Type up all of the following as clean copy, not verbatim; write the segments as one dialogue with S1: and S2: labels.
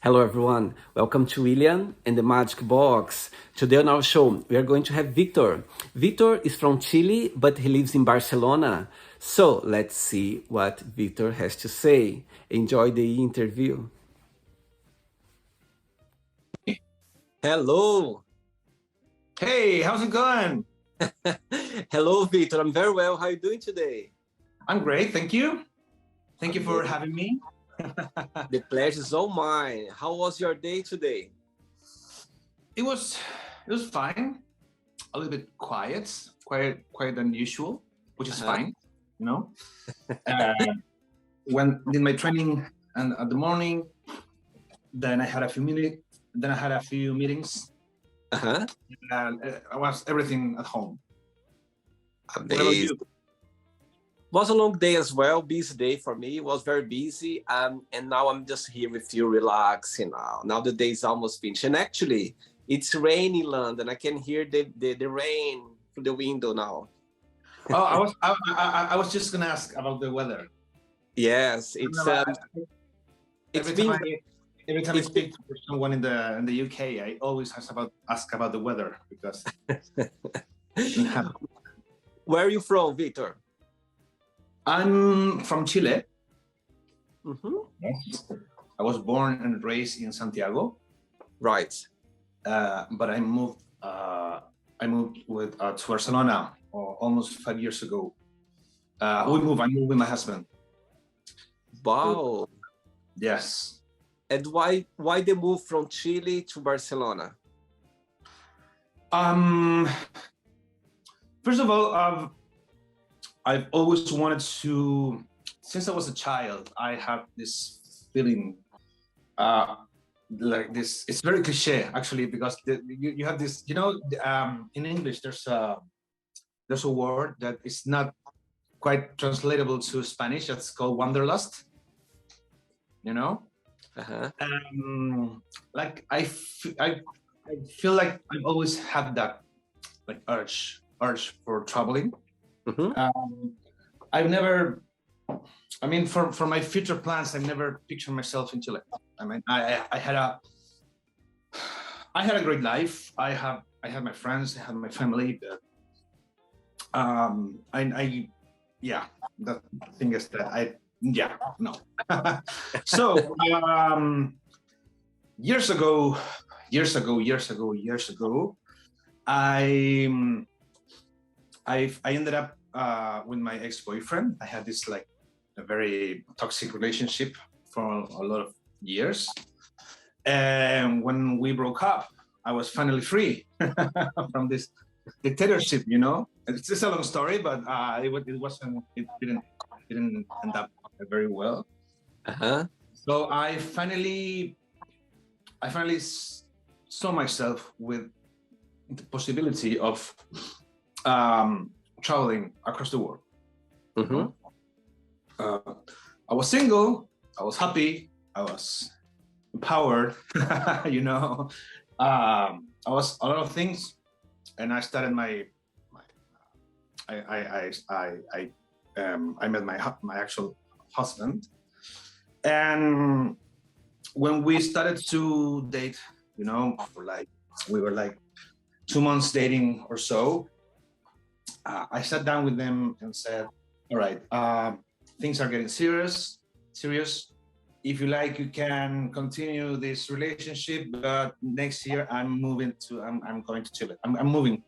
S1: Hello, everyone. Welcome to William and the Magic Box. Today on our show, we are going to have Victor. Victor is from Chile, but he lives in Barcelona. So let's see what Victor has to say. Enjoy the interview. Hello.
S2: Hey, how's it going?
S1: Hello, Victor. I'm very well. How are you doing today?
S2: I'm great, thank you. Thank you for having me.
S1: The pleasure is all mine. How was your day today?
S2: It was fine. A little bit quite unusual, which is fine, you know. When did my training and at the morning, then I had a few meetings. And I was everything at home.
S1: Amazing.
S2: What about you?
S1: Was a long day as well, busy day for me. It was very busy, and now I'm just here with you, relaxing now. Now the day is almost finished, and actually, it's raining in London. I can hear the rain through the window now.
S2: Oh, I was just gonna ask about the weather.
S1: Yes, it's
S2: every time I speak to someone in the UK, I always ask about the weather because.
S1: Where are you from, Victor?
S2: I'm from Chile.
S1: Yes.
S2: I was born and raised in Santiago.
S1: Right.
S2: But I moved to Barcelona almost 5 years ago. I moved with my husband.
S1: Wow.
S2: Yes.
S1: And why the move from Chile to Barcelona?
S2: First of all, I've always wanted to, since I was a child, I have this feeling like this. It's very cliche, actually, because you have this, in English, there's a word that is not quite translatable to Spanish. That's called wanderlust, like I feel like I've always had that like urge for traveling. I've never, for my future plans, I've never pictured myself in Chile. I mean, I had a great life. I had my friends, I had my family, but the thing is that no. So years ago, I ended up with my ex-boyfriend. I had this like a very toxic relationship for a lot of years. And when we broke up, I was finally free from this dictatorship. It's just a long story, but it didn't end up very well. So I finally saw myself with the possibility of traveling across the world. I was single, I was happy, I was empowered, I was a lot of things, and I started I met my actual husband, and when we started to date, we were like 2 months dating or so, I sat down with them and said, all right, things are getting serious. If you like, you can continue this relationship, but next year I'm going to Chile. I'm moving.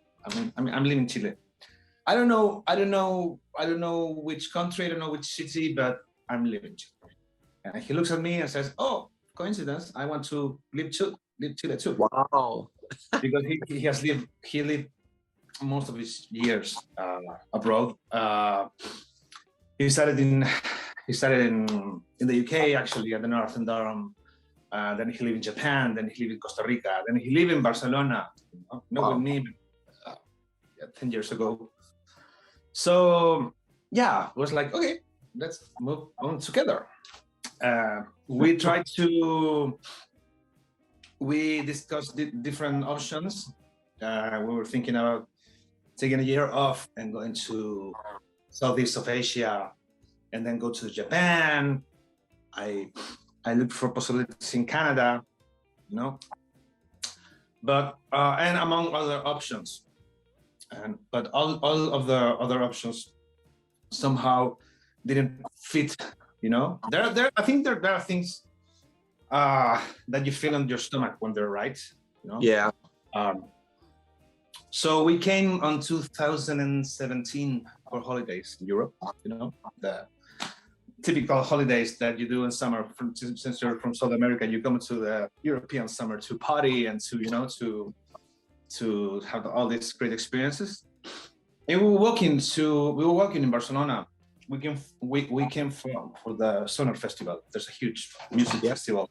S2: I'm leaving Chile. I don't know which country, I don't know which city, but I'm leaving Chile. And he looks at me and says, oh, coincidence, I want to leave Chile too.
S1: Wow.
S2: Because he lived most of his years abroad. He started in the UK, actually, at the north in Durham. Then he lived in Japan. Then he lived in Costa Rica. Then he lived in Barcelona. With me 10 years ago. So it was like, okay, let's move on together. We discussed different options. We were thinking about taking a year off and going to Southeast of Asia, and then go to Japan. I I looked for possibilities in Canada, you know, but and among other options, but all of the other options somehow didn't fit. You know, I think there are things that you feel in your stomach when they're right. You know.
S1: Yeah.
S2: So we came on 2017 for holidays in Europe. You know, the typical holidays that you do in summer. Since you're from South America, you come to the European summer to party and to, you know, to have all these great experiences. And we were walking in Barcelona. We came for the Sonar Festival. There's a huge music festival.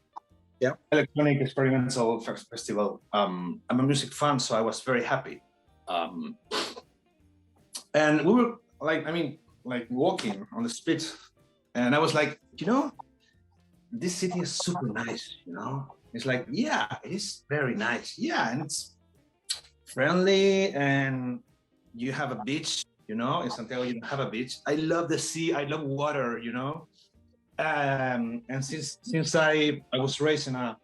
S1: Yeah.
S2: Electronic experimental festival. I'm a music fan, so I was very happy. And we were like walking on the street, and I was like, you know, this city is super nice, you know? It's like, yeah, it is very nice. Yeah, and it's friendly, and you have a beach, you know? In Santiago, you don't have a beach. I love the sea. I love water, you know? And since I was raised in a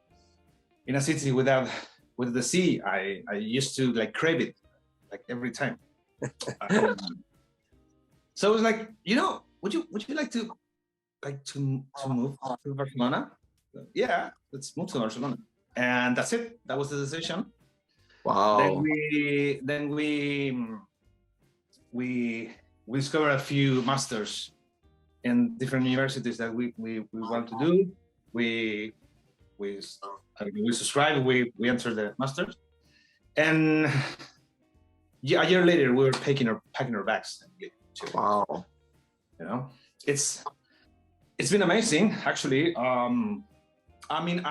S2: city with the sea, I used to like crave it, like every time. So it was like, you know, would you like to move to Barcelona? Yeah, let's move to Barcelona. And that's it. That was the decision.
S1: Wow.
S2: Then we discovered a few masters in different universities that we want to do. We subscribed. We entered the masters, and a year later we were packing our bags.
S1: Wow.
S2: You know, it's been amazing, actually. I mean,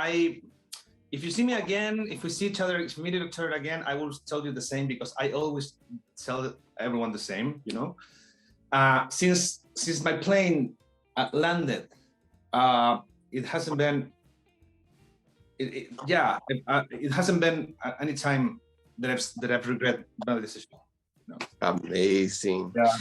S2: if you see me again, if we see each other, if we meet each other again, I will tell you the same, because I always tell everyone the same. You know, since my plane landed, it hasn't been. It hasn't been any time that I've regretted my decision. No.
S1: Amazing.
S2: Yeah.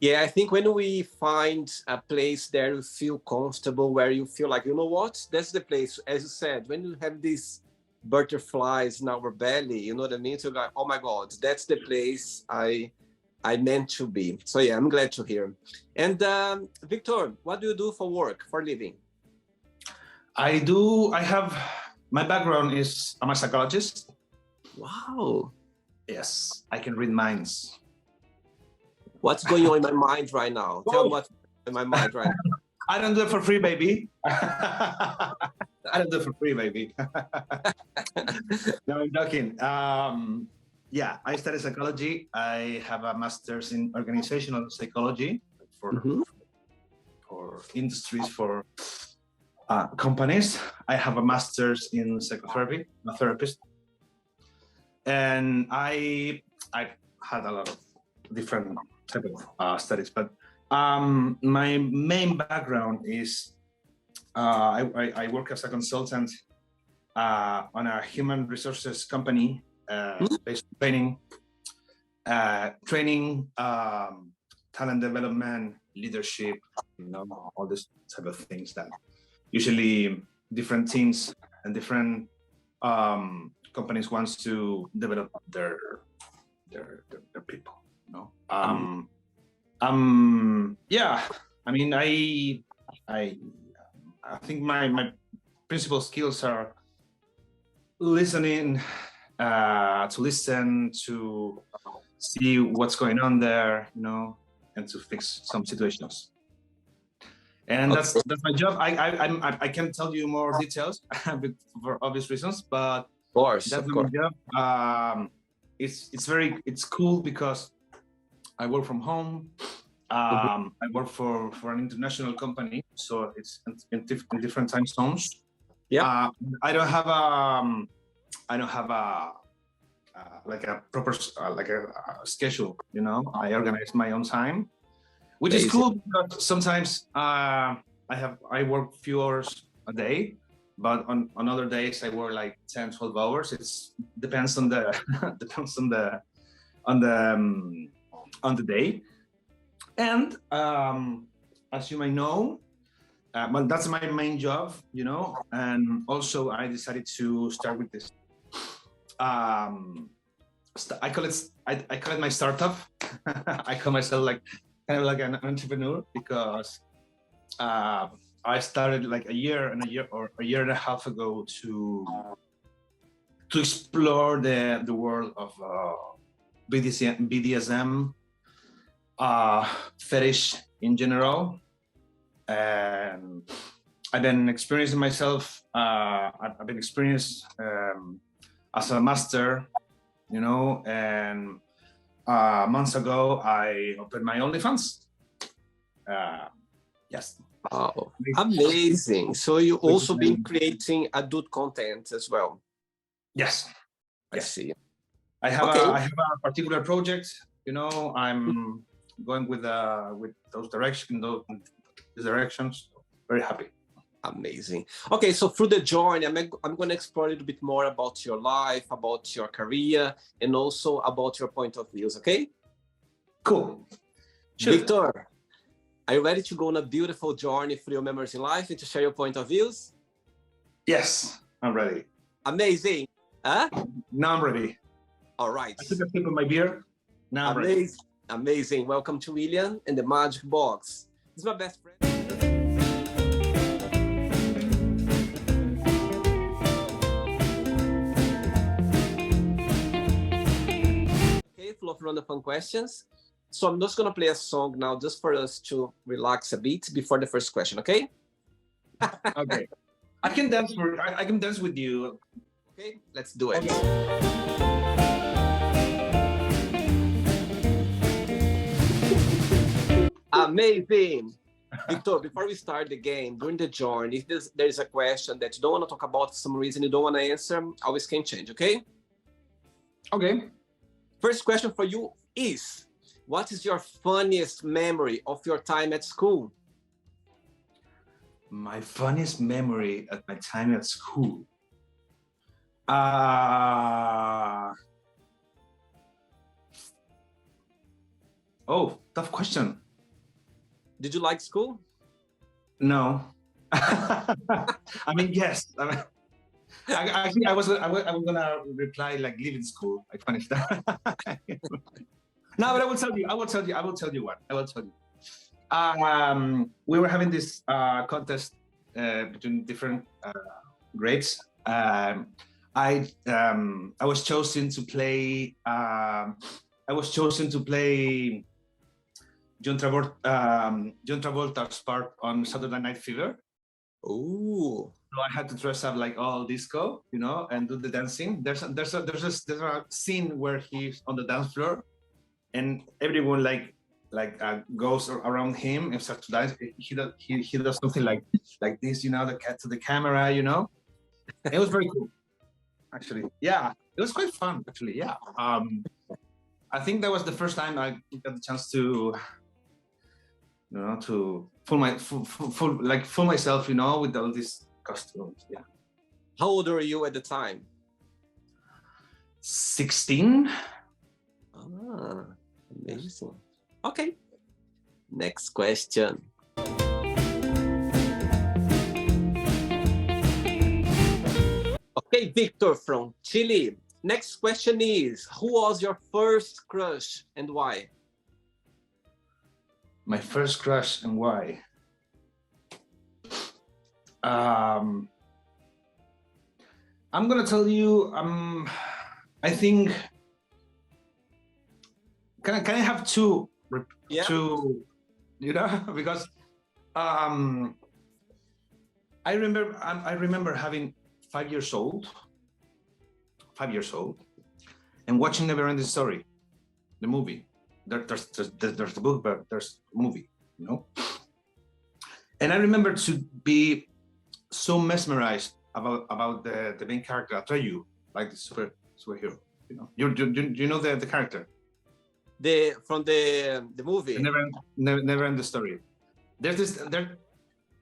S1: Yeah, I think when we find a place there you feel comfortable, where you feel like, you know what, that's the place, as you said, when you have these butterflies in our belly, you know what I mean? So like, oh my God, that's the place I meant to be. So yeah, I'm glad to hear. And Victor, what do you do for work, for living?
S2: My background is, I'm a psychologist.
S1: Wow.
S2: Yes, I can read minds.
S1: What's going on in my mind right now? Tell me what's in my mind right now.
S2: I don't do it for free, baby. I don't do it for free, baby. No, I'm joking. Yeah, I studied psychology. I have a master's in organizational psychology for industries, for companies. I have a master's in psychotherapy. I'm a therapist. And I had a lot of different type of studies, but my main background is I work as a consultant on a human resources company based on training, talent development, leadership, you know, all this type of things that usually different teams and different companies wants to develop their people. No. Yeah. I mean, I think my principal skills are listening, to listen, to see what's going on there, you know, and to fix some situations. And that's my job. I can't tell you more details for obvious reasons, but
S1: of course,
S2: that's my job. It's cool because I work from home. I work for an international company, so it's in different time zones.
S1: Yeah.
S2: I don't have a like a proper like a schedule. You know, I organize my own time, which is cool because sometimes I work few hours a day, but on other days I work like 10, 12 hours. It depends on the on the day. And as you may know, well, that's my main job, you know. And also, I decided to start with this. I call it my startup. I call myself like kind of like an entrepreneur because I started like a year and a year and a half ago to explore the world of BDSM, fetish in general, and I've been experiencing myself. I've been experienced as a master, you know, and months ago I opened my OnlyFans. Yes.
S1: Oh, amazing. So you also been creating adult content as well.
S2: Yes.
S1: I see.
S2: I have
S1: Okay.
S2: I have a particular project. You know, I'm going with those directions. Very happy.
S1: Amazing. Okay, so through the journey, I'm going to explore a little bit more about your life, about your career, and also about your point of views. Okay.
S2: Cool. Sure.
S1: Victor, are you ready to go on a beautiful journey through your memories in life and to share your point of views?
S2: Yes, I'm ready.
S1: Amazing. Huh?
S2: Now I'm ready.
S1: All right.
S2: I took a sip of my beer. Now I'm ready.
S1: Amazing. Welcome to William and the Magic Box. This is my best friend. Okay, full of random fun questions. So I'm just going to play a song now just for us to relax a bit before the first question, okay?
S2: Okay. I can dance with you.
S1: Okay, let's do it. Amazing. Victor, before we start the game, during the journey, if there's a question that you don't want to talk about for some reason, you don't want to answer, always can change, okay?
S2: Okay.
S1: First question for you is, what is your funniest memory of your time at school?
S2: My funniest memory at my time at school. Oh, tough question.
S1: Did you like school?
S2: No. I mean, yes. Actually, I was gonna reply like leaving school. I finished that. No, but I will tell you what. We were having this contest between different grades. I was chosen to play. John Travolta's part on Saturday Night Fever.
S1: Ooh.
S2: So I had to dress up like all disco, you know, and do the dancing. There's a scene where he's on the dance floor, and everyone goes around him and starts to dance. He does something like this, you know, the cat to the camera, you know. It was very cool, actually. Yeah, it was quite fun, actually. Yeah. I think that was the first time I got the chance to, you know, to fool myself, you know, with all these costumes. Yeah.
S1: How old were you at the time?
S2: 16.
S1: Ah, amazing. Okay. Next question. Okay, Victor from Chile. Next question is, who was your first crush and why?
S2: My first crush and why? I'm gonna tell you. I think. Can I have two?
S1: Yeah.
S2: Two, you know, because I remember having 5 years old, and watching Neverending Story, the movie. There's the book, but there's a movie, you know. And I remember to be so mesmerized about the main character, Atreyu, like the superhero. You know, you know the character.
S1: From the movie.
S2: Never end the story. There's this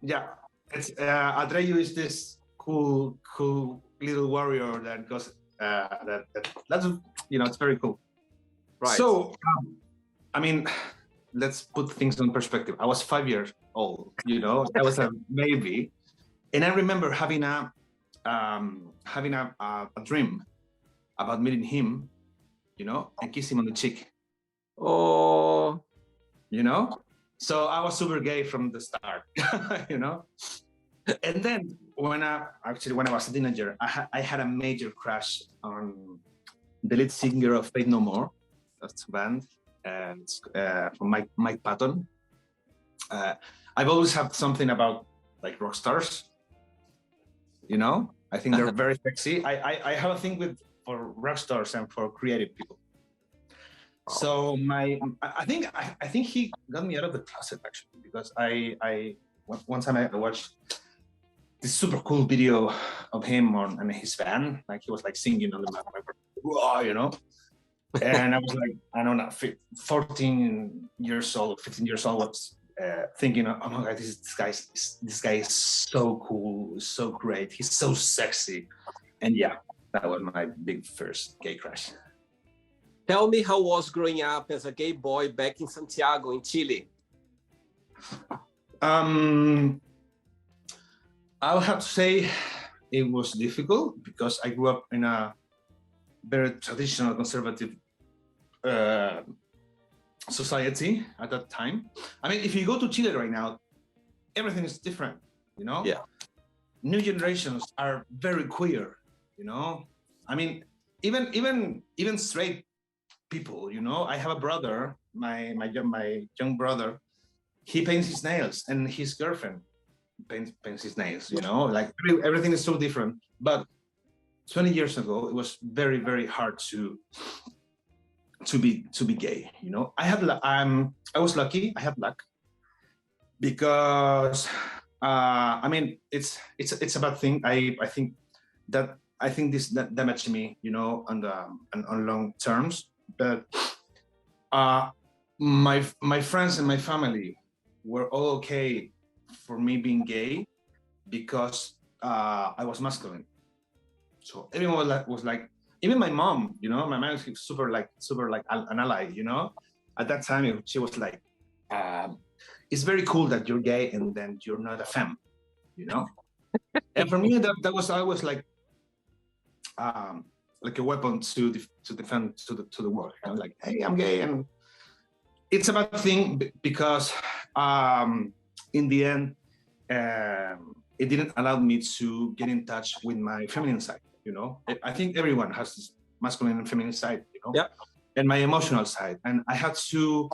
S2: yeah. It's Atreyu is this cool little warrior that goes that's, you know, it's very cool.
S1: Right.
S2: So I mean, let's put things in perspective. I was 5 years old, you know, I was a baby, and I remember having a dream about meeting him, you know, and kiss him on the cheek,
S1: Oh,
S2: you know. So I was super gay from the start, you know. And then when I was a teenager, I had a major crush on the lead singer of Faith No More. That's a band, and from Mike Patton. I've always had something about like rock stars, you know. I think they're very sexy. I have a thing for rock stars and for creative people. So I think he got me out of the closet actually, because one time I watched this super cool video of him and his van, like he was like singing on the map, you know. And I was like, I don't know, 14 years old, 15 years old, was thinking, oh my God, this guy is so cool, so great, he's so sexy. And yeah, that was my big first gay crush.
S1: tell me how was growing up as a gay boy back in Santiago, in Chile?
S2: I would have to say it was difficult because I grew up in a very traditional conservative society at that time. I mean, if you go to Chile right now, everything is different, you know?
S1: Yeah.
S2: New generations are very queer, you know? I mean, even straight people, you know? I have a brother, my young brother, he paints his nails, and his girlfriend paints his nails, you know? Like everything is so different. But 20 years ago, it was very, very hard to be gay, you know. I was lucky. I had luck because I mean, it's a bad thing. I think this that damaged me, you know, on long terms. But my friends and my family were all okay for me being gay because I was masculine. So everyone was like, even my mom, you know, my mom was super like an ally, you know. At that time, she was like, it's very cool that you're gay and then you're not a femme, you know. And for me, that was always like a weapon to defend to the world. You know? Like, hey, I'm gay, and it's a bad thing because in the end, it didn't allow me to get in touch with my feminine side. You know, I think everyone has this masculine and feminine side, you know,
S1: Yeah.
S2: and my emotional side. And I had to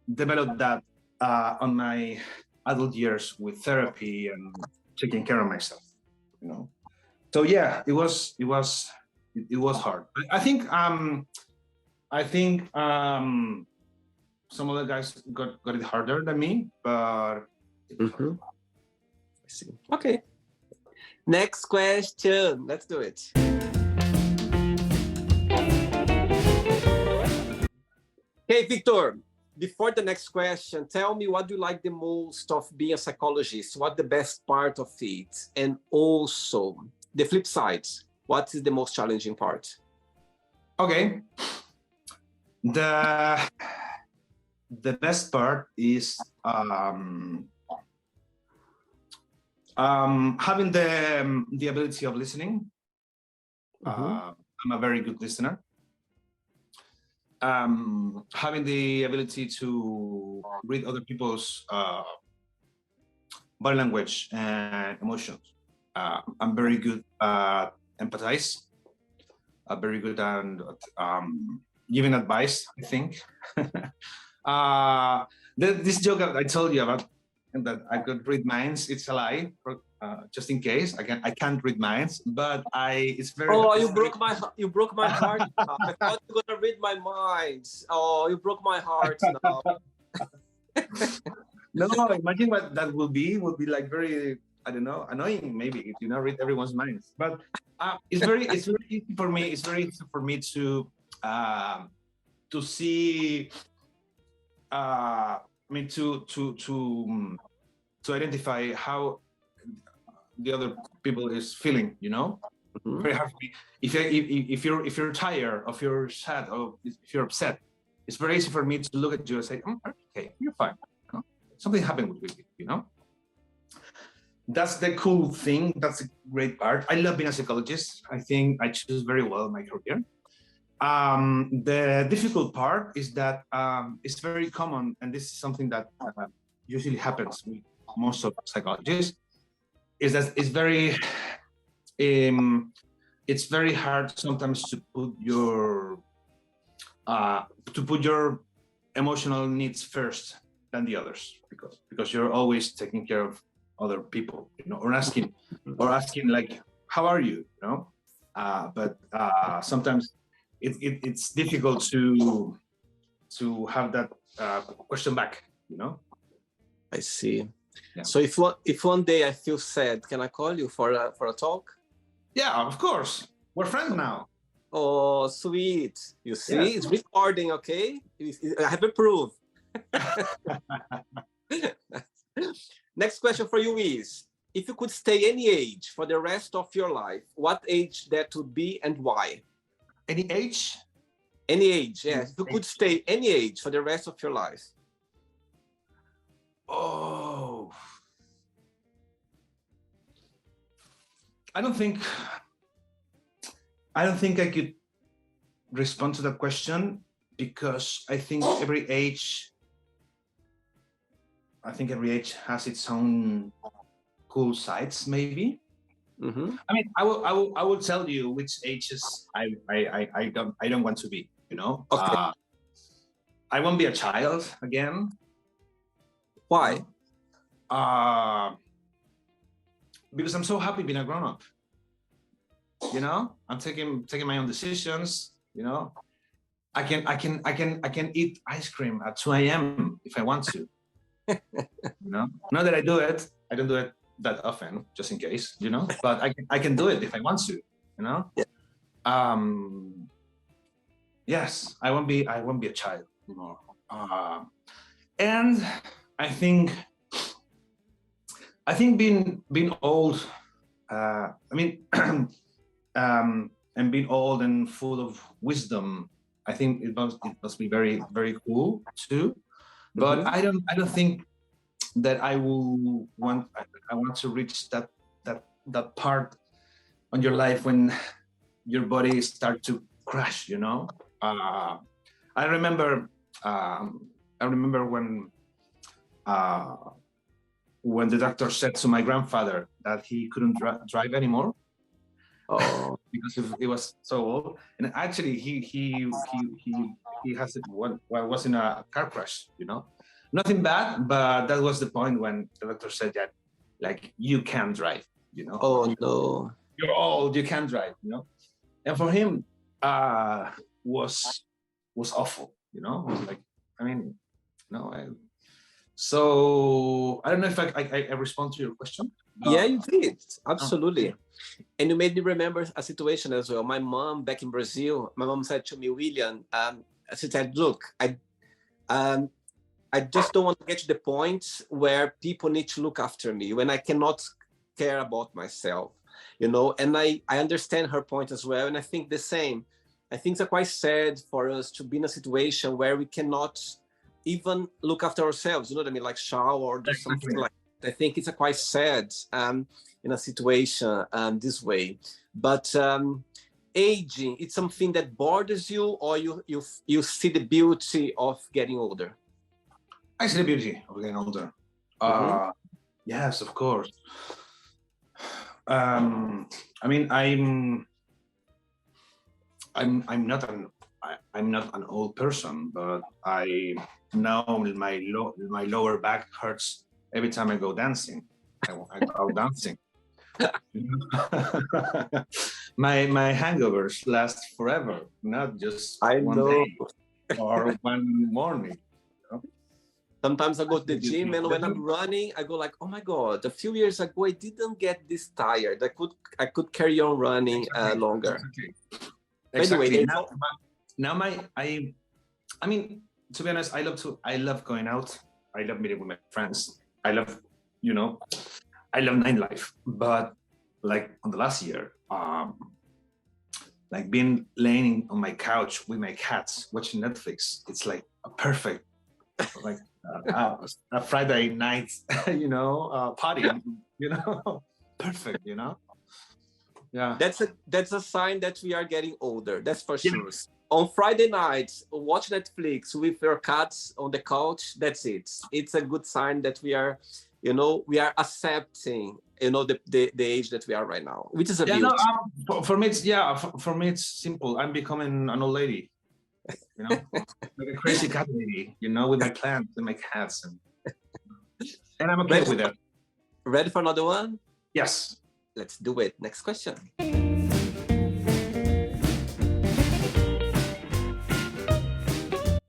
S2: develop that on my adult years with therapy and taking care of myself, you know. So yeah, it was hard. I think some other guys got it harder than me, but
S1: I see. Okay. Next question. Let's do it. Hey, Victor, before the next question, tell me what do you like the most of being a psychologist? What the best part of it? And also the flip side, what is the most challenging part?
S2: Okay. The best part is having the ability of listening. I'm a very good listener. Having the ability to read other people's body language and emotions. I'm very good at empathize. I'm very good at giving advice, I think. This joke I told you about, that I could read minds, it's a lie. Just in case, I can't read minds, but it's very.
S1: Oh, you broke my heart. I thought you were gonna read my mind. Oh, you broke my heart now.
S2: No, imagine what that will be. Would be like very, I don't know, annoying maybe if you not read everyone's minds. But it's very easy for me. It's very easy for me to see. I mean, to identify how the other people is feeling. You know, very hard for me. If you're tired, or if you're sad, or if you're upset, it's very easy for me to look at you and say, okay, you're fine. You know? Something happened with you, you know? That's the cool thing. That's a great part. I love being a psychologist. I think I choose very well my career. The difficult part is that it's very common, and this is something that usually happens with most of psychologists, is that it's very hard sometimes to put your emotional needs first than the others, because you're always taking care of other people, you know, or asking like, how are you, you know? But sometimes it's difficult to have that question back, you know.
S1: I see.
S2: Yeah.
S1: So if one day I feel sad, can I call you for a talk?
S2: Yeah, of course. We're friends now.
S1: Oh, sweet. You see,
S2: Yes.
S1: it's recording, okay? I have a proof. Next question for you is, if you could stay any age for the rest of your life, what age that would be and why?
S2: Any age?
S1: Any age, yes. If you could stay any age for the rest of your life.
S2: Oh, I don't think I could respond to that question, because I think every age has its own cool sides, maybe.
S1: Mm-hmm.
S2: I mean, I will tell you which ages I don't want to be, you know.
S1: Okay.
S2: I won't be a child again.
S1: Why?
S2: Because I'm so happy being a grown up. You know, I'm taking my own decisions. You know, I can eat ice cream at 2 a.m. if I want to. You know, not that I don't do it that often, just in case. You know, but I can do it if I want to. You know.
S1: Yeah.
S2: Yes, I won't be a child anymore. And I think being old. I mean. And being old and full of wisdom, I think it must be very, very cool too. But
S1: Mm-hmm.
S2: I don't think that I want to reach that part on your life when your body starts to crash, you know. I remember uh, when the doctor said to my grandfather that he couldn't drive anymore.
S1: Oh.
S2: Because it was so old, and actually he has was in a car crash, you know, nothing bad, but that was the point when the doctor said that, like, you can't drive, you know.
S1: Oh no.
S2: You're old, you can't drive, you know. And for him, was awful, you know. Like, I mean, no, so I don't know if I respond to your question.
S1: Yeah, you did.
S2: Oh.
S1: Absolutely. And you made me remember a situation as well. My mom back in Brazil, my mom said to me, William, she said, look, I just don't want to get to the point where people need to look after me when I cannot care about myself, you know. And I understand her point as well. And I think the same. I think it's quite sad for us to be in a situation where we cannot even look after ourselves, you know what I mean? Like shower or do something like that. I think it's quite sad in a situation this way. But aging, it's something that bothers you, or you see the beauty of getting older?
S2: I see the beauty of getting older.
S1: Mm-hmm.
S2: Yes, of course. I mean, I'm not an old person, but I now my lower back hurts every time I go dancing. I go out dancing. my hangovers last forever, not just
S1: I
S2: one
S1: know.
S2: day or one morning.
S1: Sometimes I go to the gym, and when I'm running, I go like, "Oh my god! A few years ago, I didn't get this tired. I could carry on running longer."
S2: Exactly.
S1: Anyway,
S2: now I mean, to be honest, I love going out. I love meeting with my friends. I love nightlife. But like on the last year, like being laying on my couch with my cats watching Netflix, it's like a perfect, like a Friday night, party, perfect, Yeah.
S1: That's a sign that we are getting older. That's for
S2: Yeah.
S1: sure. On Friday nights, watch Netflix with your cats on the couch. That's it. It's a good sign that we are accepting, the age that we are right now, which is a
S2: Yeah, no,
S1: beauty.
S2: for me, for me, it's simple. I'm becoming an old lady, like a crazy cat lady, with my plants and my cats, and I'm okay
S1: Ready,
S2: with that.
S1: ready for another one?
S2: Yes.
S1: Let's do it. Next question.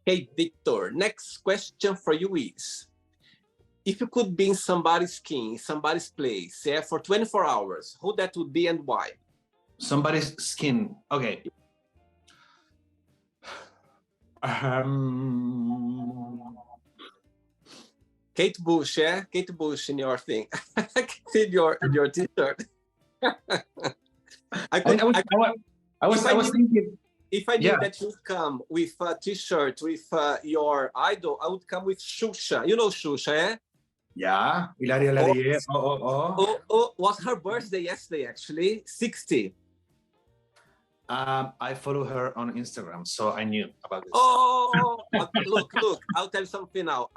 S1: Hey, Victor, next question for you is, if you could be in somebody's skin, somebody's place, yeah, for 24 hours, who that would be and why?
S2: Somebody's skin. Okay.
S1: Kate Bush, yeah? Kate Bush in your thing. in your t-shirt.
S2: I was thinking.
S1: If I knew
S2: Yeah.
S1: that you'd come with a t-shirt with your idol, I would come with Shusha. You know Shusha, yeah?
S2: Yeah. Hilaria Ladie.
S1: Was her birthday yesterday, actually? 60.
S2: I follow her on Instagram, so I knew about this.
S1: Oh, look! I'll tell you something now.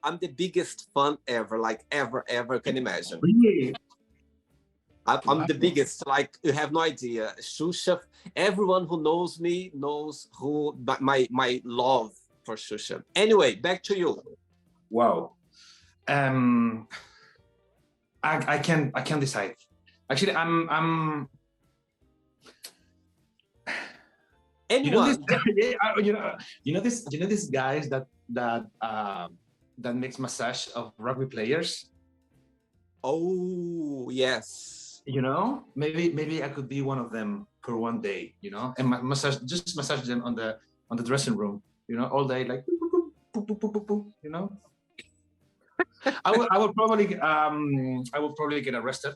S1: I'm the biggest fan ever, like ever, can imagine.
S2: Really?
S1: I'm the biggest. Like, you have no idea. Shusha. Everyone who knows me knows my love for Shusha. Anyway, back to you.
S2: Wow. I can't decide. Actually, I'm.
S1: Anyone?
S2: These guys that makes massage of rugby players.
S1: Oh yes.
S2: Maybe I could be one of them for one day. And massage them on the dressing room. All day, like. I will probably get arrested.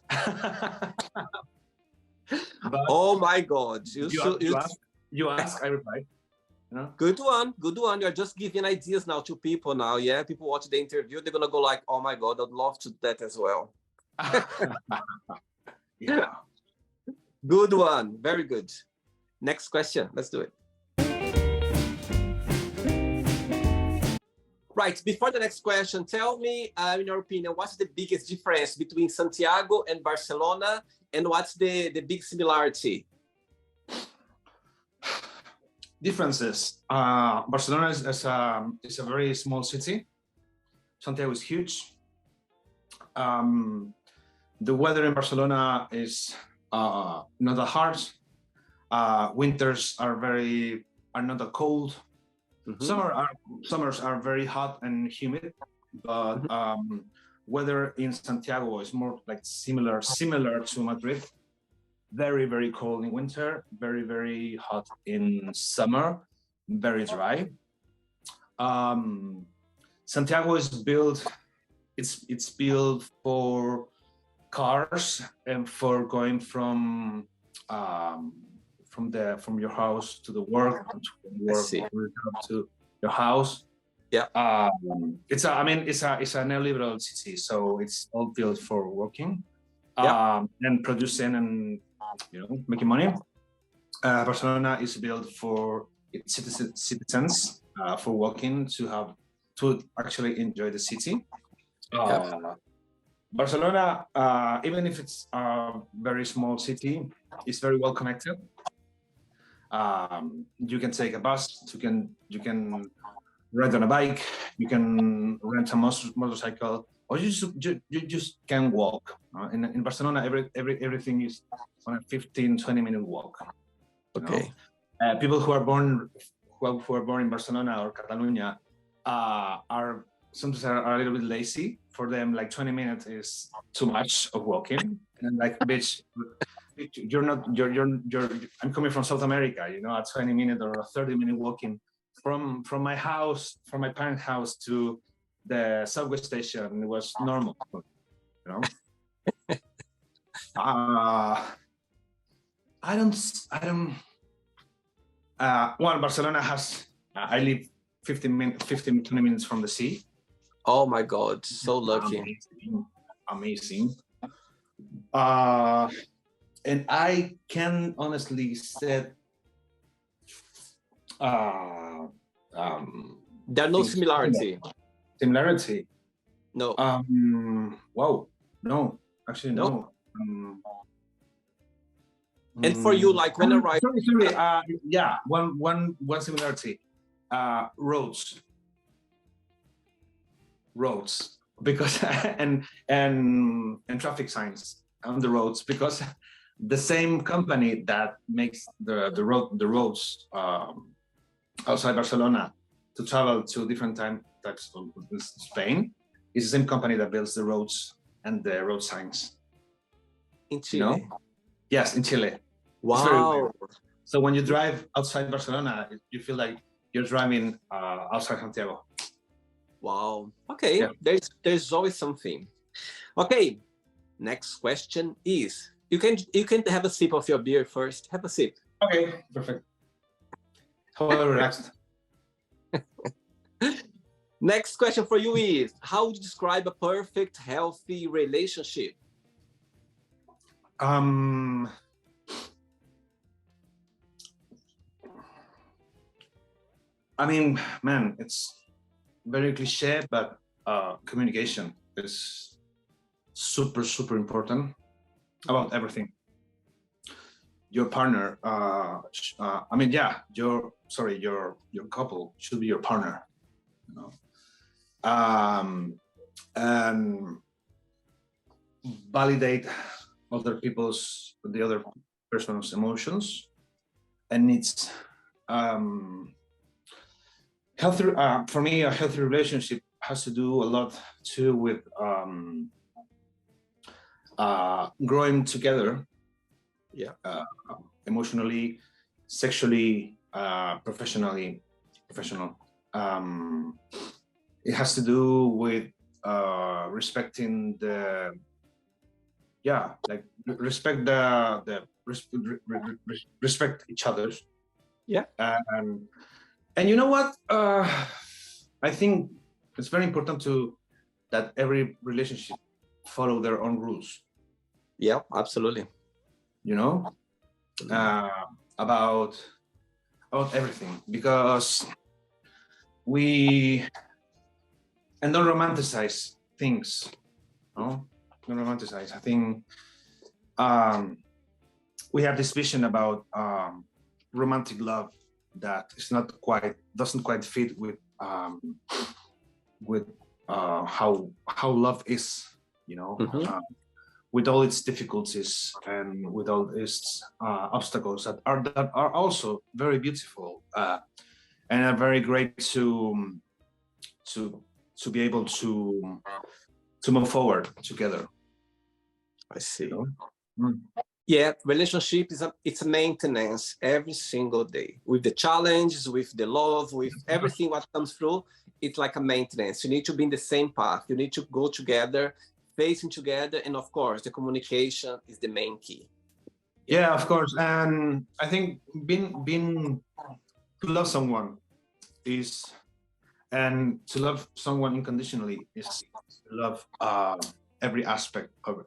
S2: But
S1: oh my God!
S2: You ask, I reply.
S1: Good one. You're just giving ideas now to people now. Yeah, people watch the interview, they're gonna go like, "Oh my God, I'd love to do that as well."
S2: Yeah.
S1: Good one. Very good. Next question. Let's do it. Right. Before the next question, tell me, in your opinion, what's the biggest difference between Santiago and Barcelona, and what's the big similarity?
S2: Differences. Barcelona is a very small city. Santiago is huge. The weather in Barcelona is not that harsh. Winters are not that cold. Mm-hmm. Summers are very hot and humid, but weather in Santiago is more like similar to Madrid. Very, very cold in winter, very, very hot in summer, very dry. Santiago is built. It's built for cars and for going from your house to the work, to your house.
S1: Yeah.
S2: It's a neoliberal city, so it's all built for working, and producing and making money. Barcelona is built for its citizens, for working, to actually enjoy the city. Barcelona, even if it's a very small city, is very well connected. You can take a bus. You can rent on a bike. You can rent a motorcycle, or you just can walk. In Barcelona, everything is on a 15-20 minute walk.
S1: Okay.
S2: People who are born in Barcelona or Catalonia are sometimes a little bit lazy. For them, like 20 minutes is too much of walking. And like, bitch, I'm coming from South America, a 20 minute or a 30 minute walking from my parents' house to the subway station. It was normal, Barcelona has, I live 20 minutes from the sea.
S1: Oh my God, so lucky.
S2: Amazing. And I can honestly say,
S1: There's no similarity.
S2: similarity.
S1: No.
S2: Wow. No, actually,
S1: No.
S2: no.
S1: And for you, like when I write,
S2: Sorry. Yeah, one similarity. Roads, because and traffic signs on the roads, because the same company that makes the roads outside Barcelona to travel to different types of Spain is the same company that builds the roads and the road signs.
S1: in
S2: You know?
S1: Chile.
S2: Yes, in Chile. It's very
S1: Wow.
S2: weird. So when you drive outside Barcelona, you feel like you're driving outside Santiago.
S1: Wow. Okay.
S2: Yeah.
S1: There's always something. Okay. Next question is you can have a sip of your beer first. Have a sip.
S2: Okay, perfect. How relaxed.
S1: Next question for you is how would you describe a perfect, healthy relationship?
S2: I mean, man, it's very cliche, but communication is super important about everything. Your partner, I mean, yeah, your couple should be your partner, you know. And validate the other person's emotions and needs. Healthy, for me, a healthy relationship has to do a lot too with growing together.
S1: Yeah.
S2: Emotionally, sexually, professional. It has to do with respecting respect each other's.
S1: Yeah.
S2: And you know what? I think it's very important that every relationship follow their own rules.
S1: Yeah, absolutely.
S2: You know, about everything, because and don't romanticize things. No, don't romanticize. I think we have this vision about romantic love that is doesn't quite fit with how love is, you know. With all its difficulties and with all its obstacles that are also very beautiful and are very great to be able to move forward together.
S1: I see.
S2: You know?
S1: Yeah, relationship it's a maintenance every single day with the challenges, with the love, with everything what comes through. It's like a maintenance. You need to be in the same path. You need to go together, facing together, and of course, the communication is the main key.
S2: Yeah, of course. And I think being to love someone and to love someone unconditionally is to love every aspect of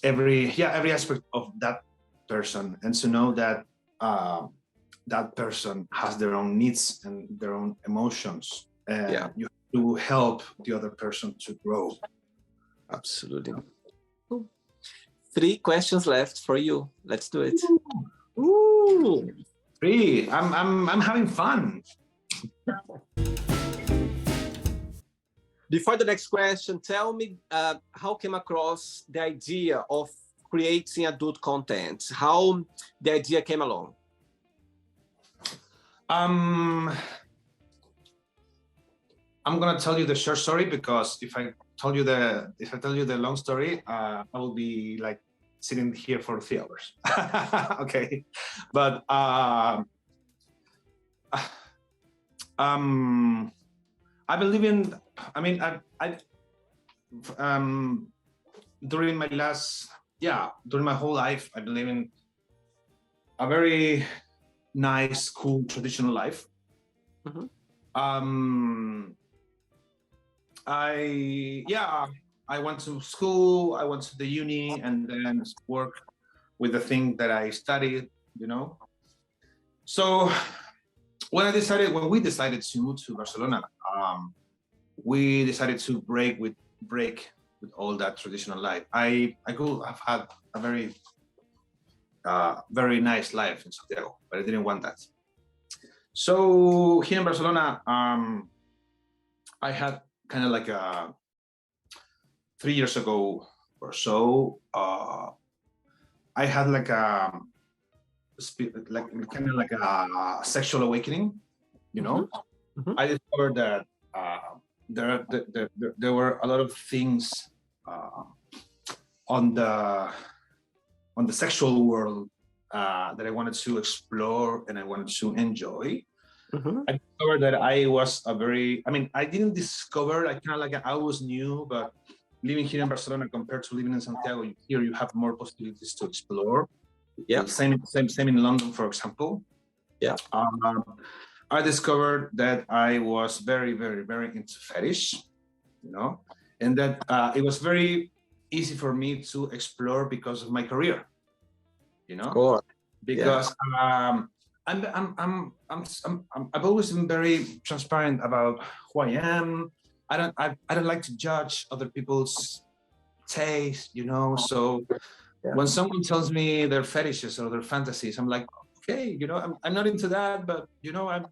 S2: every aspect of that person, and to know that that person has their own needs and their own emotions, and you have to help the other person to grow.
S1: Absolutely. 3 questions left for you. Let's do it.
S2: Ooh, 3. I'm having fun.
S1: Before the next question, tell me how came across the idea of creating adult content. How the idea came along.
S2: I'm gonna tell you the short story, because if I tell you the long story, I will be like sitting here for 3 hours. Okay, but I believe in. I mean, I during my whole life, I believe in a very nice, cool, traditional life. I went to school, I went to the uni, and then work with the thing that I studied, you know. So when we decided to move to Barcelona, we decided to break with all that traditional life. I could have had a very nice life in Santiago, but I didn't want that. So here in Barcelona, I had kind of like 3 years ago or so, I had like kind of like a sexual awakening, you know.
S1: Mhm.
S2: I discovered that there were a lot of things on the sexual world that I wanted to explore and I wanted to enjoy.
S1: Mhm.
S2: I discovered that I didn't discover, I kind of like I always knew, but living here in Barcelona compared to living in Santiago, here you have more possibilities to explore.
S1: Yeah.
S2: Same in London, for example.
S1: Yeah.
S2: I discovered that I was very, very, very into fetish, you know, and that it was very easy for me to explore because of my career, you
S1: Of
S2: know,
S1: course. Yeah.
S2: because I've always been very transparent about who I am. I don't like to judge other people's taste, you know. So
S1: Yeah.
S2: when someone tells me their fetishes or their fantasies, I'm like, okay, you know, I'm not into that, but you know, I've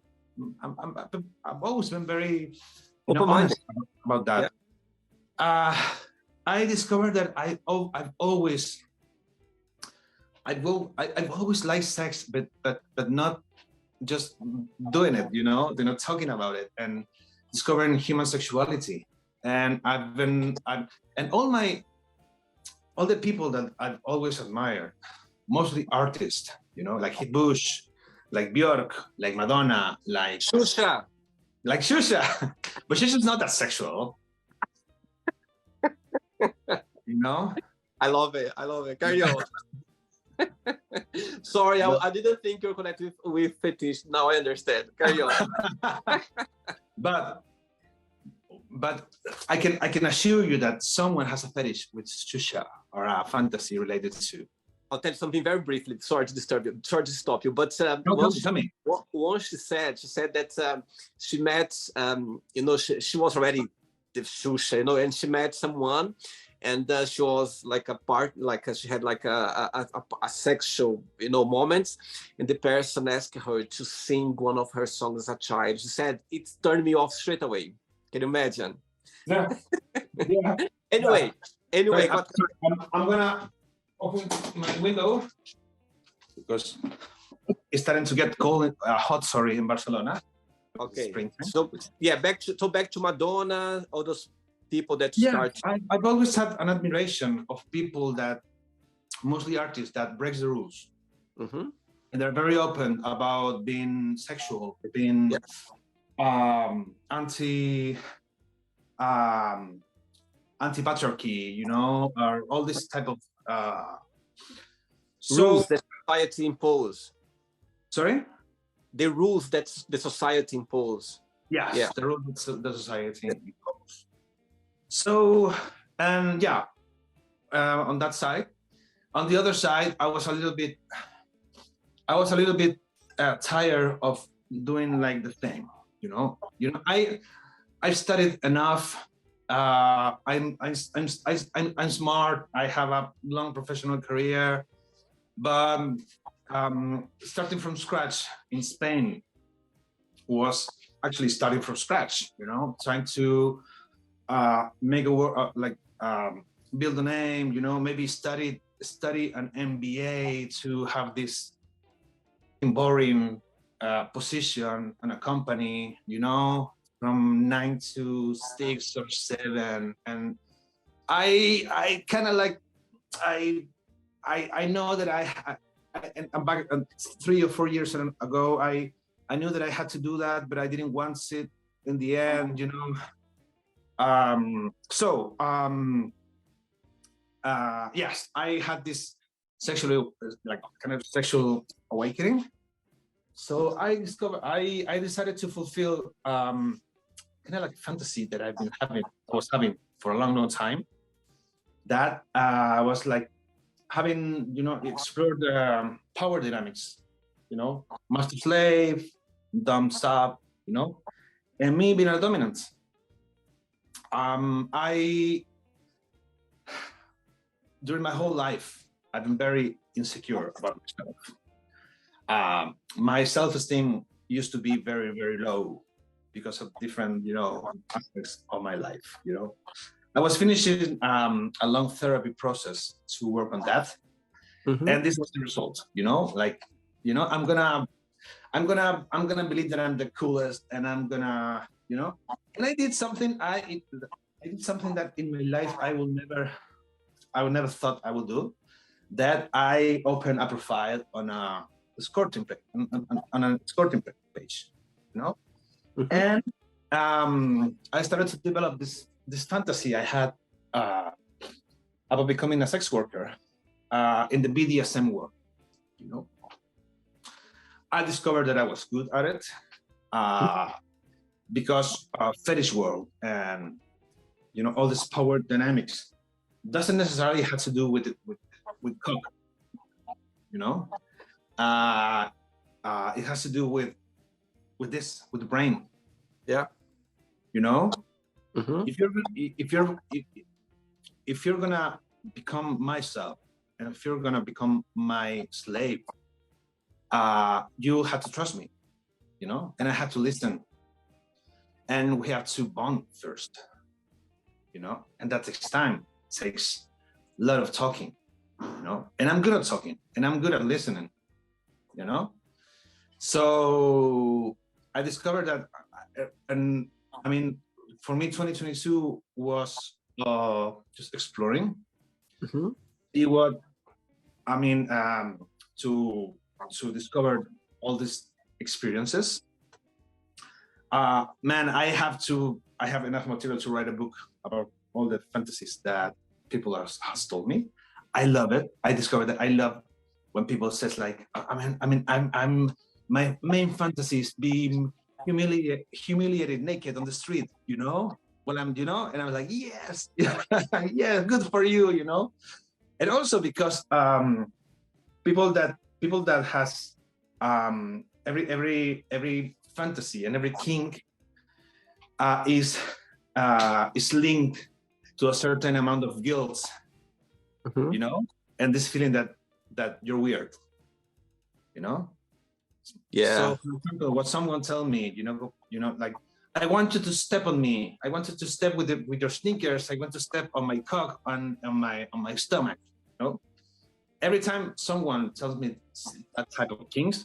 S2: always been very, you know,
S1: Open-minded.
S2: honest about that.
S1: Yeah.
S2: I discovered that I've always liked sex, but not just doing it, you know, they're not talking about it and discovering human sexuality. And and all the people that I've always admired, mostly artists, you know, like Hit Bush, like Björk, like Madonna,
S1: Shusha.
S2: like Shusha. But Shusha's not that sexual, you know?
S1: I love it. I love it. Carry on. Sorry,
S2: But,
S1: I didn't think you're connected with fetish. Now I understand. Carry on.
S2: but I can assure you that someone has a fetish with Shusha or a fantasy related to.
S1: I'll tell you something very briefly. Sorry to disturb you. Sorry to stop you. But
S2: No, tell me.
S1: once she said that she met, you know, she was already the Shusha, you know, and she met someone, and she was like a part, like she had like a sexual, you know, moments, and the person asked her to sing one of her songs as a child. She said it turned me off straight away. Can you imagine?
S2: Yeah. Yeah.
S1: Anyway,
S2: Sorry,
S1: what?
S2: I'm gonna open my window because it's starting to get cold, hot. Sorry, in Barcelona.
S1: Okay.
S2: Springtime.
S1: So yeah, back to Madonna, all those people that start.
S2: I've always had an admiration of people that, mostly artists, that breaks the rules.
S1: Mm-hmm.
S2: And they're very open about being sexual, being anti-patriarchy, you know, or all this type of
S1: rules that society impose.
S2: Sorry?
S1: The rules that the society impose.
S2: Yes,
S1: yeah.
S2: the rules that the society impose. So, and on that side. On the other side, I was a little bit tired of doing like the thing, you know. I've studied enough. I'm smart. I have a long professional career, but starting from scratch in Spain was actually starting from scratch. You know, trying to make a work build a name. You know, maybe study an MBA to have this boring position in a company, you know, from 9 to 6 or 7. And I kind of like, I know that and I'm back 3 or 4 years ago, I knew that I had to do that, but I didn't want it in the end, you know. Yes, I had this sexual awakening. So I decided to fulfill kind of like fantasy that I was having for a long time. That was like having, explored the power dynamics, master slave, dom sub, and me being a dominant. During my whole life, I've been very insecure about myself. My self-esteem used to be very, very low because of different, aspects of my life. I was finishing a long therapy process to work on that, and this was the result. I'm gonna believe that I'm the coolest, and I'm gonna, and I did something. I did something that in my life I would never thought I would do. That I opened a profile on a escorting page, on an escorting page, and I started to develop this fantasy I had about becoming a sex worker in the BDSM world. I discovered that I was good at it because fetish world and all this power dynamics doesn't necessarily have to do with cock. It has to do with the brain.
S1: Yeah.
S2: If you're gonna become myself, and if you're gonna become my slave, you have to trust me, and I have to listen, and we have to bond first, and that takes time. It takes a lot of talking, and I'm good at talking, and I'm good at listening, So I discovered that, and I mean, for me, 2022 was just exploring. See what I mean, to discover all these experiences. Man, I have enough material to write a book about all the fantasies that people has told me. I love it. I discovered that I love when people says like, I'm my main fantasy is being humiliated naked on the street, Well, and I was like, yes, yeah, good for you, And also because people that has every fantasy and every kink is linked to a certain amount of guilt, and this feeling that you're weird,
S1: Yeah.
S2: So, for example, what someone tell me, like, I want you to step on me. I want you to step with your sneakers. I want to step on my cock, on my stomach. Every time someone tells me that type of things,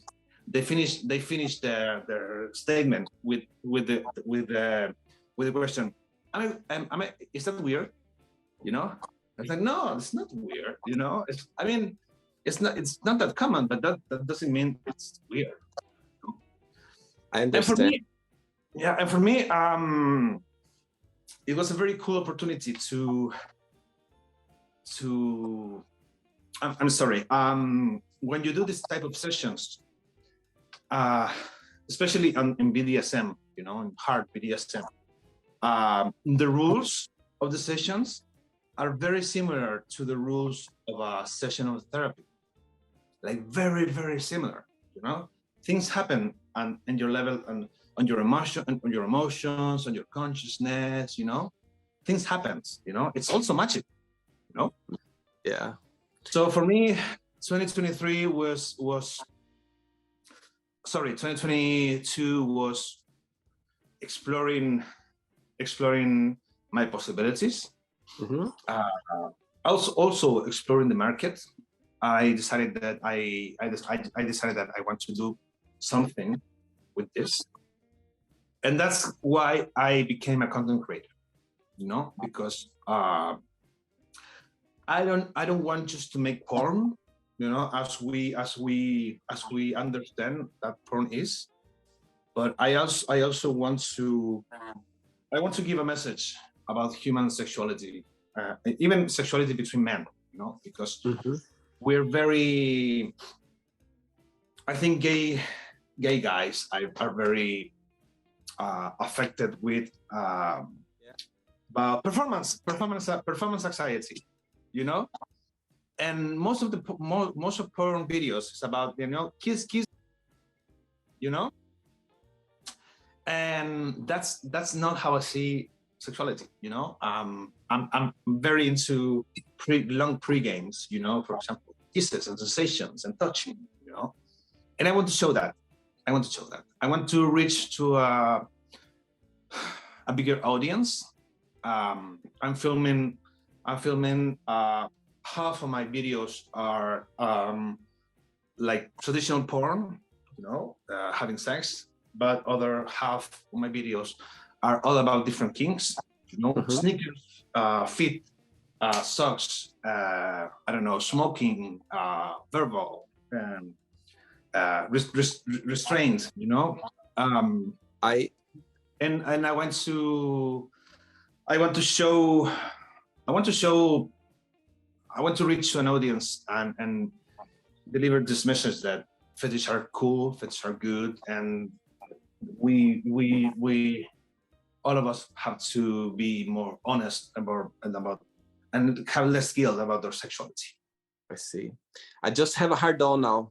S2: they finish their statement with the question, is that weird? I was like, no, it's not weird. It's not that common, but that doesn't mean it's weird.
S1: I understand.
S2: And for me, it was a very cool opportunity to I'm sorry. When you do this type of sessions, especially in BDSM, in hard BDSM, the rules of the sessions are very similar to the rules of a session of therapy. Like very, very similar. Things happen on your level and on your emotions, on your consciousness. Things happens. It's also magic.
S1: Yeah.
S2: So for me, 2022 was exploring my possibilities. Also exploring the market. I decided that I decided that I want to do something with this, and that's why I became a content creator. Because I don't want just to make porn, as we understand that porn is, but I also want to give a message about human sexuality, even sexuality between men, because we're very, I think gay guys are very affected with performance anxiety, you know. And most of porn videos is about, you know, kiss, you know. And that's not how I see sexuality, you know. I'm very into long pre games, you know, for example, kisses and sensations and touching, you know. And I want to show that. I want to reach to a bigger audience. I'm filming. Half of my videos are like traditional porn, you know, having sex, but other half of my videos are all about different kinks, you know, sneakers, feet, socks, I don't know, smoking, verbal, restraint, you know. I want to reach to an audience and deliver this message that fetishes are cool, fetishes are good, and we all of us have to be more honest about and have less guilt about their sexuality.
S1: I see. I just have a hard on now.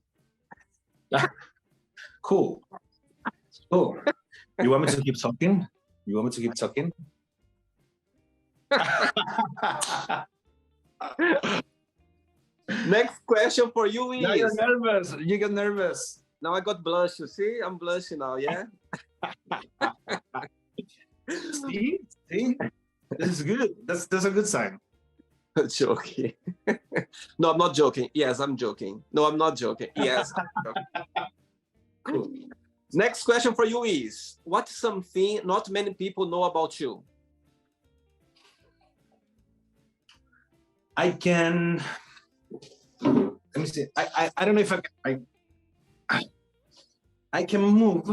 S2: Cool. You want me to keep talking?
S1: Next question for you is...
S2: Now you're nervous. You get nervous.
S1: Now I got blush. You see? I'm blushing now, yeah?
S2: See? This is good. That's a good sign.
S1: Joking. No, I'm not joking. Yes, I'm joking. No, I'm not joking. Yes. Cool. Next question for you is, what's something not many people know about you?
S2: I can... Let me see. I don't know if I can move.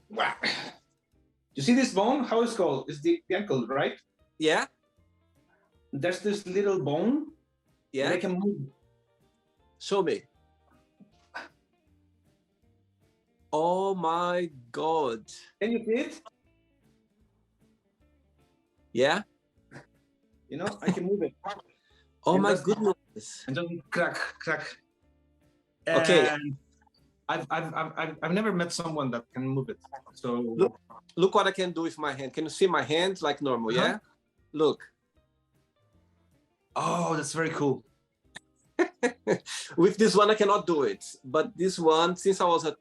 S2: Wow. You see this bone? How it's called? It's the ankle, right?
S1: Yeah.
S2: There's this little bone.
S1: Yeah.
S2: That I can move.
S1: Show me. Oh my God.
S2: Can you see it?
S1: Yeah.
S2: You know, I can move it.
S1: Oh my goodness.
S2: And just crack. And
S1: okay.
S2: I've never met someone that can move it. So
S1: look what I can do with my hand. Can you see my hand like normal? Yeah. Look.
S2: Oh, that's very cool.
S1: With this one, I cannot do it. But this one, since I was a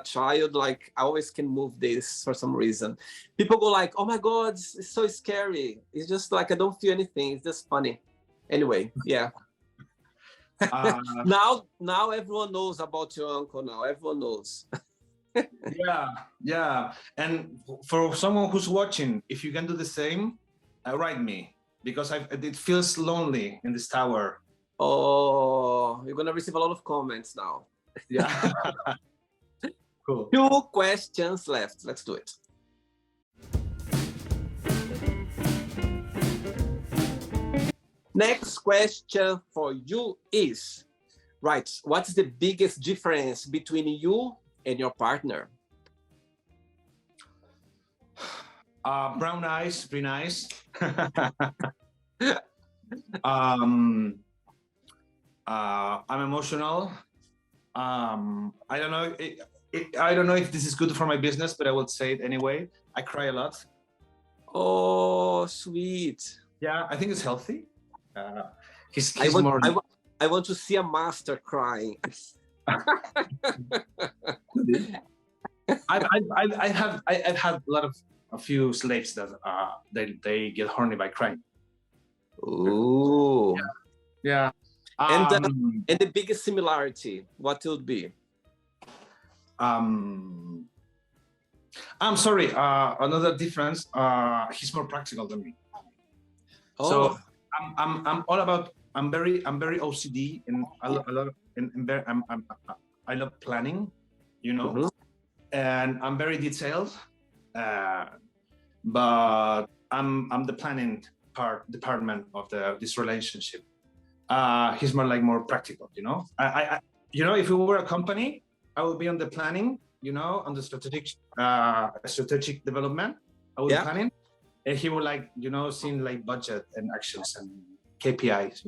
S1: child, like I always can move this for some reason. People go like, "Oh my God, it's so scary." It's just like I don't feel anything. It's just funny. Anyway, yeah. Now everyone knows about your uncle. Now everyone knows.
S2: Yeah. And for someone who's watching, if you can do the same, write me, because it feels lonely in this tower.
S1: Oh, you're gonna receive a lot of comments now.
S2: Yeah. Cool.
S1: 2 questions left. Let's do it. Next question for you is, right, what's the biggest difference between you and your partner?
S2: Brown eyes, green eyes. I'm emotional. I don't know. I don't know if this is good for my business, but I will say it anyway. I cry a lot.
S1: Oh, sweet.
S2: Yeah, I think it's healthy.
S1: I want to see a master crying.
S2: I've had a few slaves that they get horny by crying.
S1: Ooh.
S2: Yeah.
S1: And the biggest similarity, what would be?
S2: I'm sorry. Another difference. He's more practical than me.
S1: Oh.
S2: So I'm all about. I'm very OCD and I love planning, you know, and I'm very detailed. But I'm the planning department of this relationship. He's more practical, you know. I if we were a company, I would be on the planning, on the strategic development I was
S1: Yeah.
S2: planning. And he would like, seeing like budget and actions and KPIs,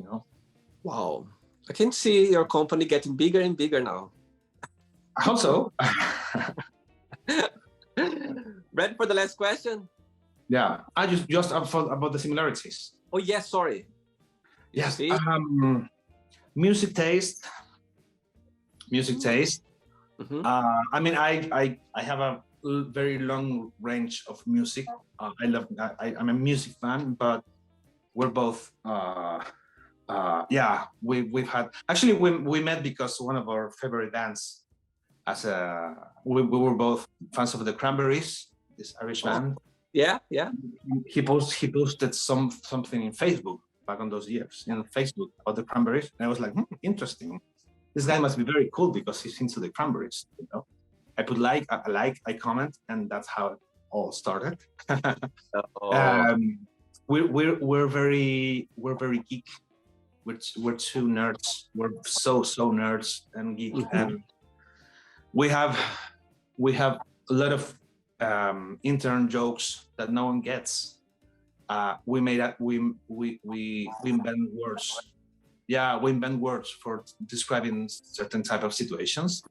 S1: Wow. I can see your company getting bigger and bigger now.
S2: I hope so.
S1: Ready for the last question?
S2: Yeah, I just about the similarities.
S1: Oh, yes, sorry.
S2: Yes.
S1: See?
S2: Music taste.
S1: Mhm.
S2: I mean, I have a very long range of music. I'm a music fan, but we're both. We've had actually we met because one of our favorite bands. We were both fans of the Cranberries, this Irish band.
S1: Yeah.
S2: He posted something in Facebook back on those years in Facebook about the Cranberries, and I was like, interesting. This guy must be very cool because he's into the Cranberries. I put I comment, and that's how it all started. We're very geek. We're two nerds. We're so nerds and geek, and we have a lot of intern jokes that no one gets. We invent words. Yeah, we invent words for describing certain type of situations.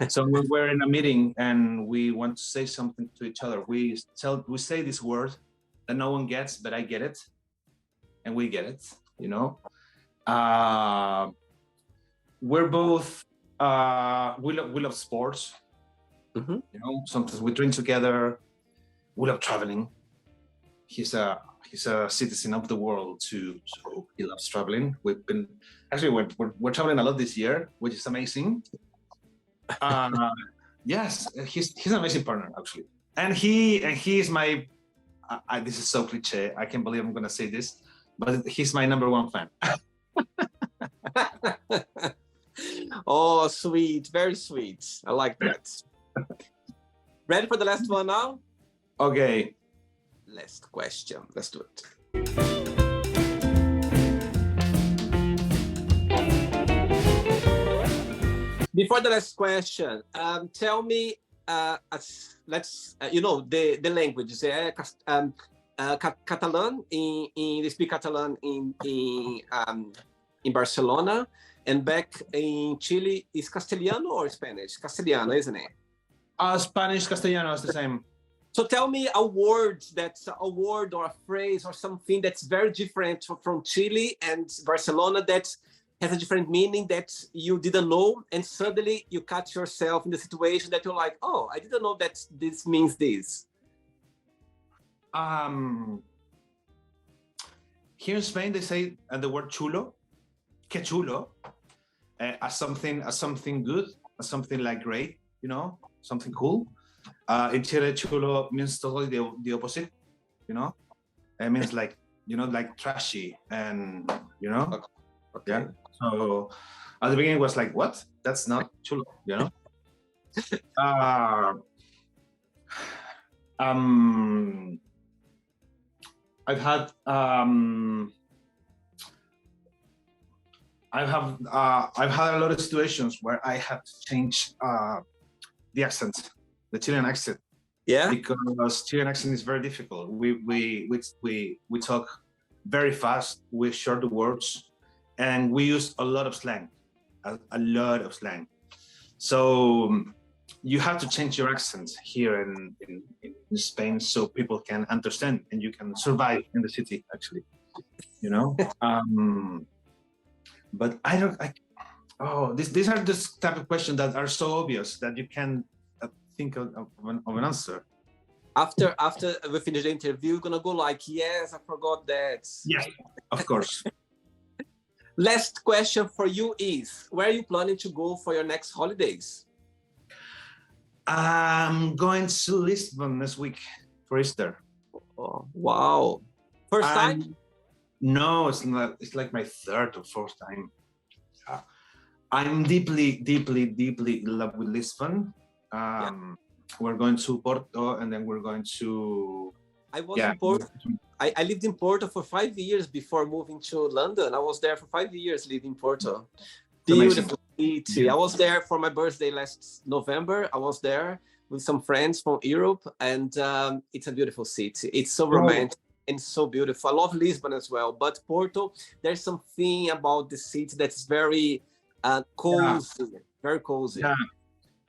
S2: So when we're in a meeting and we want to say something to each other, we say this word that no one gets, but I get it, and we get it. We're both we love sports. Sometimes we drink together. We love traveling. He's a citizen of the world too, so he loves traveling. We've been actually we're traveling a lot this year, which is amazing. Yes, he's an amazing partner actually, and he is my. This is so cliche. I can't believe I'm gonna say this, but he's my number one fan.
S1: Oh, sweet, very sweet. I like that. Ready for the last one now?
S2: Okay.
S1: Last question. Let's do it. Before the last question, tell me, the languages. Catalan. They speak Catalan in Barcelona, and back in Chile is Castellano or Spanish? Castellano, isn't it?
S2: Spanish, Castellano is the same.
S1: So tell me a word or a phrase or something that's very different from Chile and Barcelona that has a different meaning that you didn't know, and suddenly you catch yourself in the situation that you're like, oh, I didn't know that this means this.
S2: Here in Spain, they say the word chulo, que chulo, as something good, as something like great, something cool. In Chile, chulo means totally the opposite, It means like trashy and,
S1: Okay.
S2: Yeah. So at the beginning it was like, what? That's not chulo, I've had a lot of situations where I had to change the accent, the Chilean accent.
S1: Yeah.
S2: Because Chilean accent is very difficult. We talk very fast. We short words, and we use a lot of slang, a lot of slang. So you have to change your accent here in Spain so people can understand and you can survive in the city, actually. But these are the type of questions that are so obvious that you can think of an answer.
S1: After we finish the interview, you're gonna go like, yes, I forgot that.
S2: Yes, of course.
S1: Last question for you is, where are you planning to go for your next holidays?
S2: I'm going to Lisbon this week for Easter.
S1: Oh, wow. First time?
S2: No, it's not. It's like my third or fourth time. I'm deeply in love with Lisbon. We're going to Porto, and then we're going to...
S1: I was in Porto. I lived in Porto for 5 years before moving to London. I was there for 5 years living in Porto. Beautiful. city. I was there for my birthday last November. I was there with some friends from Europe, and it's a beautiful city. It's so romantic and so beautiful. I love Lisbon as well, but Porto, there's something about the city that's very cozy, very cozy.
S2: Yeah.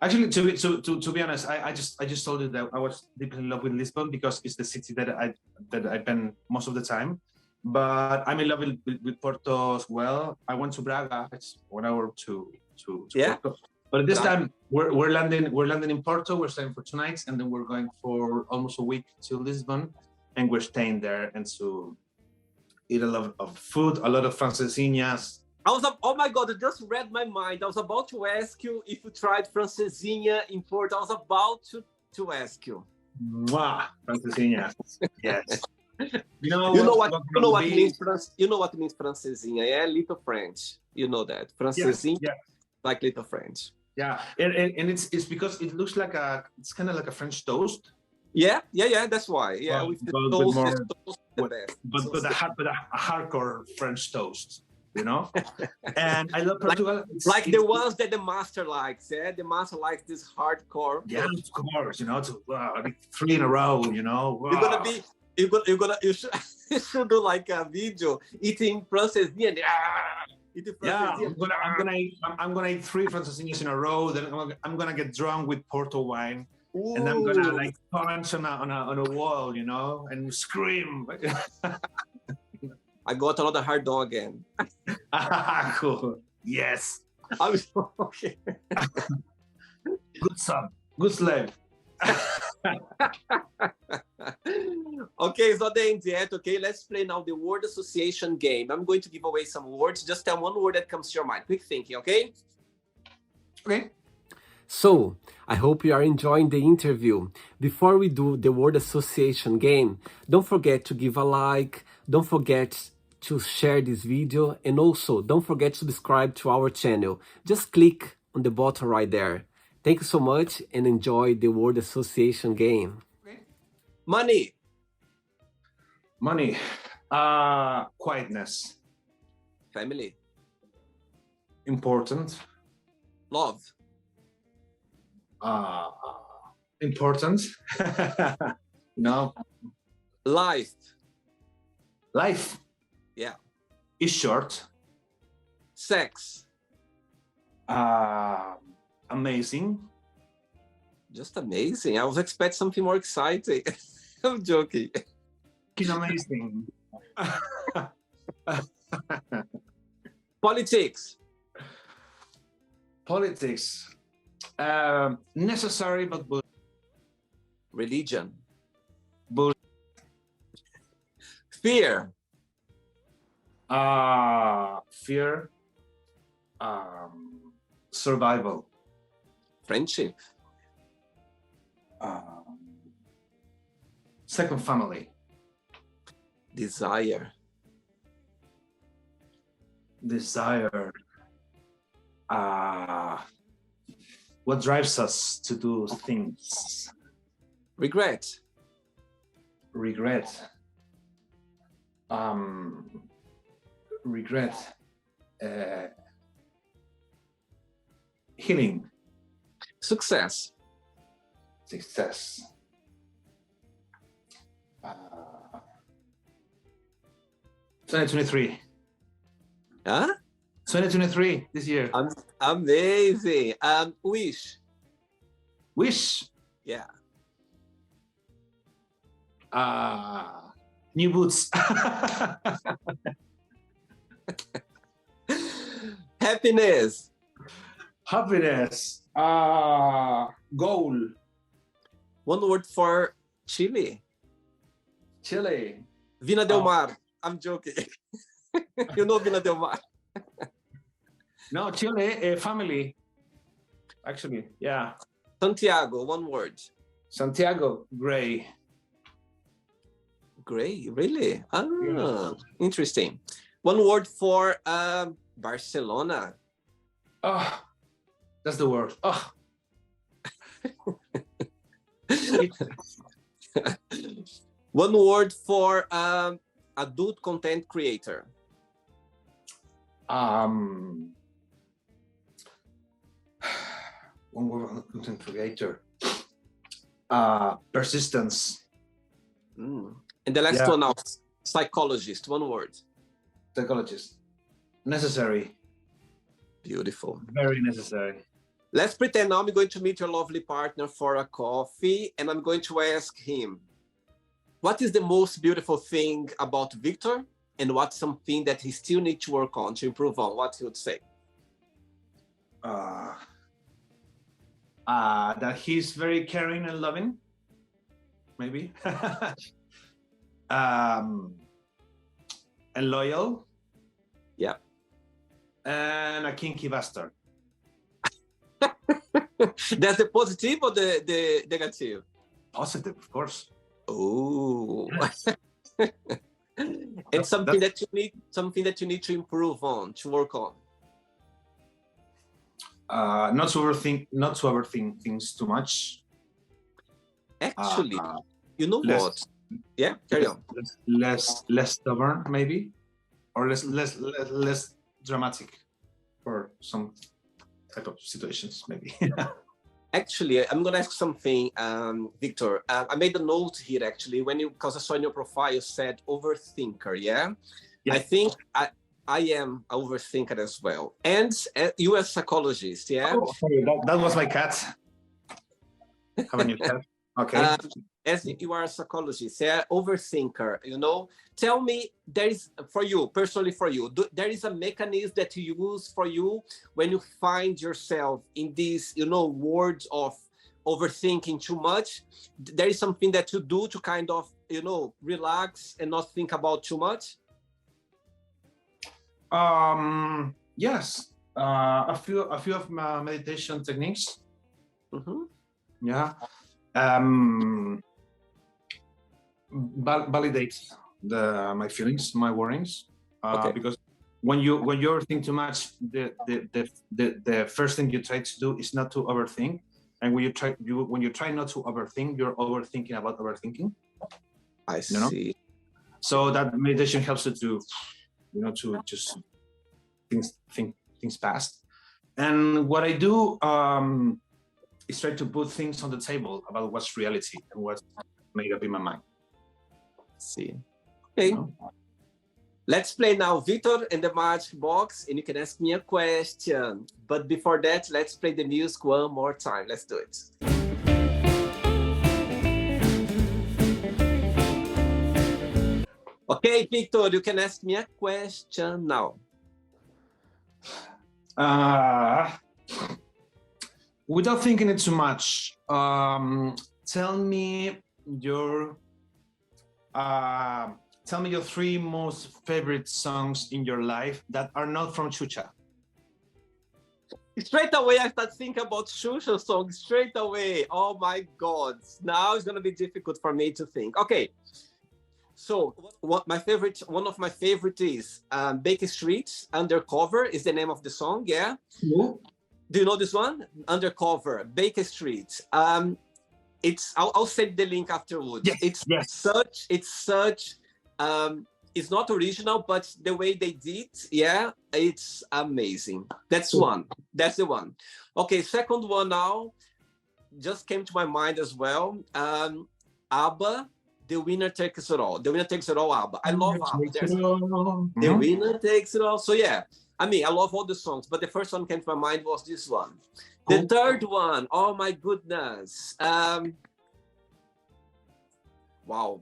S2: Actually, to be honest, I just told you that I was deeply in love with Lisbon because it's the city that I've been most of the time. But I'm in love with Porto as well. I went to Braga. It's 1 hour to Porto. But this time we're landing in Porto. We're staying for 2 nights, and then we're going for almost a week to Lisbon, and we're staying there and to eat a lot of food, a lot of francesinhas.
S1: Oh my God, you just read my mind. I was about to ask you if you tried francesinha in Porto. I was about to ask you.
S2: Mwah, francesinha. Yes. You know what
S1: means francesinha, yeah? Little French. You know that. Francesinha,
S2: yes.
S1: like little French.
S2: Yeah, and it's because it looks like it's kind of like a French toast.
S1: Yeah, that's why. Yeah, with the toast, the best.
S2: But a hardcore French toast, you know? And I love Portugal.
S1: Like the ones that the master likes, yeah? The master likes this hardcore.
S2: Yeah, of course, you know, like 3 in a row, you know? Wow.
S1: You should do like a video eating francesinha.
S2: Yeah, I'm gonna eat 3 francesinhas in a row. Then I'm gonna get drunk with Porto wine. Ooh. And I'm gonna like punch on a wall, you know, and scream.
S1: I got another hard dog again.
S2: Cool. Yes.
S1: Okay.
S2: Good son. Good slave.
S1: Okay, it's not the end yet. Okay, let's play now the word association game. I'm going to give away some words. Just tell one word that comes to your mind. Quick thinking, okay?
S2: Okay.
S1: So, I hope you are enjoying the interview. Before we do the word association game, don't forget to give a like, don't forget to share this video, and also don't forget to subscribe to our channel. Just click on the button right there. Thank you so much and enjoy the word association game. Okay. Money.
S2: Quietness.
S1: Family.
S2: Important.
S1: Love.
S2: Important. No.
S1: Life. Yeah.
S2: Is short.
S1: Sex.
S2: Amazing.
S1: Just amazing. I was expecting something more exciting. I'm joking.
S2: Amazing.
S1: Politics.
S2: Necessary but bullshit.
S1: Religion.
S2: Bullshit.
S1: Fear.
S2: Fear. Survival.
S1: Friendship.
S2: Second family.
S1: Desire.
S2: What drives us to do things?
S1: Regret.
S2: Healing.
S1: Success.
S2: 2023.
S1: Huh?
S2: 2023, this year.
S1: Amazing. Wish. Yeah.
S2: New boots.
S1: Happiness.
S2: Goal.
S1: One word for Chile. Vina del Mar. I'm joking. You know Vina del Mar.
S2: No, Chile, family. Actually, yeah.
S1: Santiago, one word.
S2: Santiago, gray.
S1: Gray, really?
S2: Yeah.
S1: Interesting. One word for Barcelona.
S2: Oh, that's the word. Oh.
S1: One word for adult content creator.
S2: one word interrogator. Persistence.
S1: And the last
S2: Yeah.
S1: one now, psychologist, one word.
S2: Psychologist. Necessary.
S1: Beautiful.
S2: Very necessary.
S1: Let's pretend now I'm going to meet your lovely partner for a coffee, and I'm going to ask him, what is the most beautiful thing about Victor, and what's something that he still needs to work on, to improve on? What he would say?
S2: That he's very caring and loving, maybe. And loyal.
S1: Yeah.
S2: And a kinky bastard.
S1: That's the positive or the negative?
S2: Positive, of course.
S1: Oh. And something that you need to improve on, to work on.
S2: Not to overthink things too much.
S1: Actually, you know what? Yeah, carry on.
S2: Less stubborn, maybe, or less dramatic for some type of situations, maybe.
S1: Actually, I'm gonna ask something, Victor. I made a note here actually because I saw in your profile you said overthinker. Yeah,
S2: yeah.
S1: I think I am an overthinker as well, and you as a psychologist. Yeah.
S2: Oh, sorry, that was my cat. Have a new cat. Okay.
S1: As you are a psychologist, yeah, overthinker, you know, tell me, there is, for you, personally for you, there is a mechanism that you use for you when you find yourself in these, you know, words of overthinking too much? There is something that you do to kind of, you know, relax and not think about too much?
S2: Yes, a few of my meditation techniques.
S1: Mm-hmm.
S2: Yeah. Validates my feelings, my worries,
S1: Okay.
S2: because when you overthink too much, the first thing you try to do is not to overthink, and when you try not to overthink, you're overthinking about overthinking.
S1: I see.
S2: So that meditation helps you to, you know, to just think things past. And what I do is try to put things on the table about what's reality and what's made up in my mind.
S1: See. Okay. You know? Let's play now Victor and the Magic Box, and you can ask me a question. But before that, let's play the music one more time. Let's do it. Okay, Victor, you can ask me a question now.
S2: Without thinking it too much, tell me your 3 most favorite songs in your life that are not from Chucha.
S1: Straight away, I start thinking about Xuxa songs. Straight away. Oh my God! Now it's gonna be difficult for me to think. Okay. So, one of my favorite is Baker Street. Undercover is the name of the song. Yeah.
S2: No.
S1: Do you know this one? Undercover, Baker Street. I'll send the link afterwards.
S2: Yes.
S1: It's not original, but the way they did, yeah, it's amazing. That's one. That's the one. Okay, second one now just came to my mind as well. ABBA, The Winner Takes It All. The Winner Takes It All, ABBA. I love ABBA. The Winner Takes It All. So yeah, I mean, I love all the songs, but the first one came to my mind was this one. Cool. The third one, oh my goodness. Wow.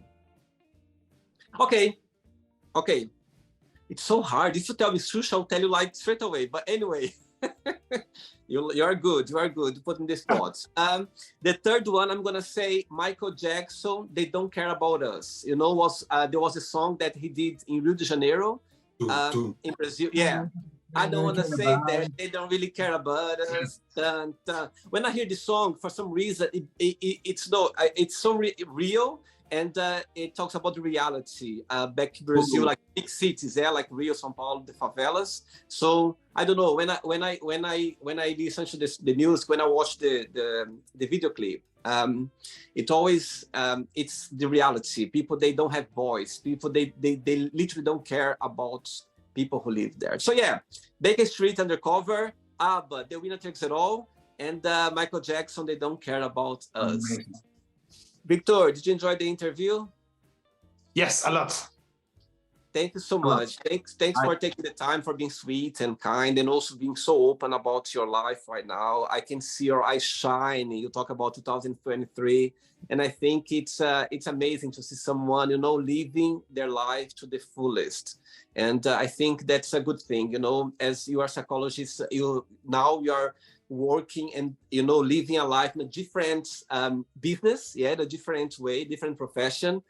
S1: Okay. It's so hard. If you tell me Xuxa, I'll tell you like straight away. But anyway, you're good. You are good. Put in the spots. The third one, I'm gonna say Michael Jackson. They Don't Care About Us. You know, there was a song that he did in Rio de Janeiro, in Brazil. Yeah. I don't want to say that they don't really care about us. Dun, dun. When I hear this song, for some reason, it's so real, and it talks about the reality back in Brazil, like big cities, like Rio, São Paulo, the favelas. So I don't know, when I listen to the music, when I watch the video clip, it always it's the reality. People, they don't have voice. People, they literally don't care about people who live there. So yeah, Baker Street, Undercover, ABBA, The Winner Takes It All, And Michael Jackson, they don't care about us.
S2: Amazing.
S1: Victor, did you enjoy the interview?
S2: Yes, a lot.
S1: Thank you so
S2: A lot.
S1: much. Thanks for taking the time, for being sweet and kind, and also being so open about your life right now. I can see your eyes shine. You talk about 2023, and I think it's amazing to see someone, you know, living their life to the fullest. And I think that's a good thing. You know, as you are a psychologist, you are working and, you know, living a life in a different business, yeah, in a different way, different profession.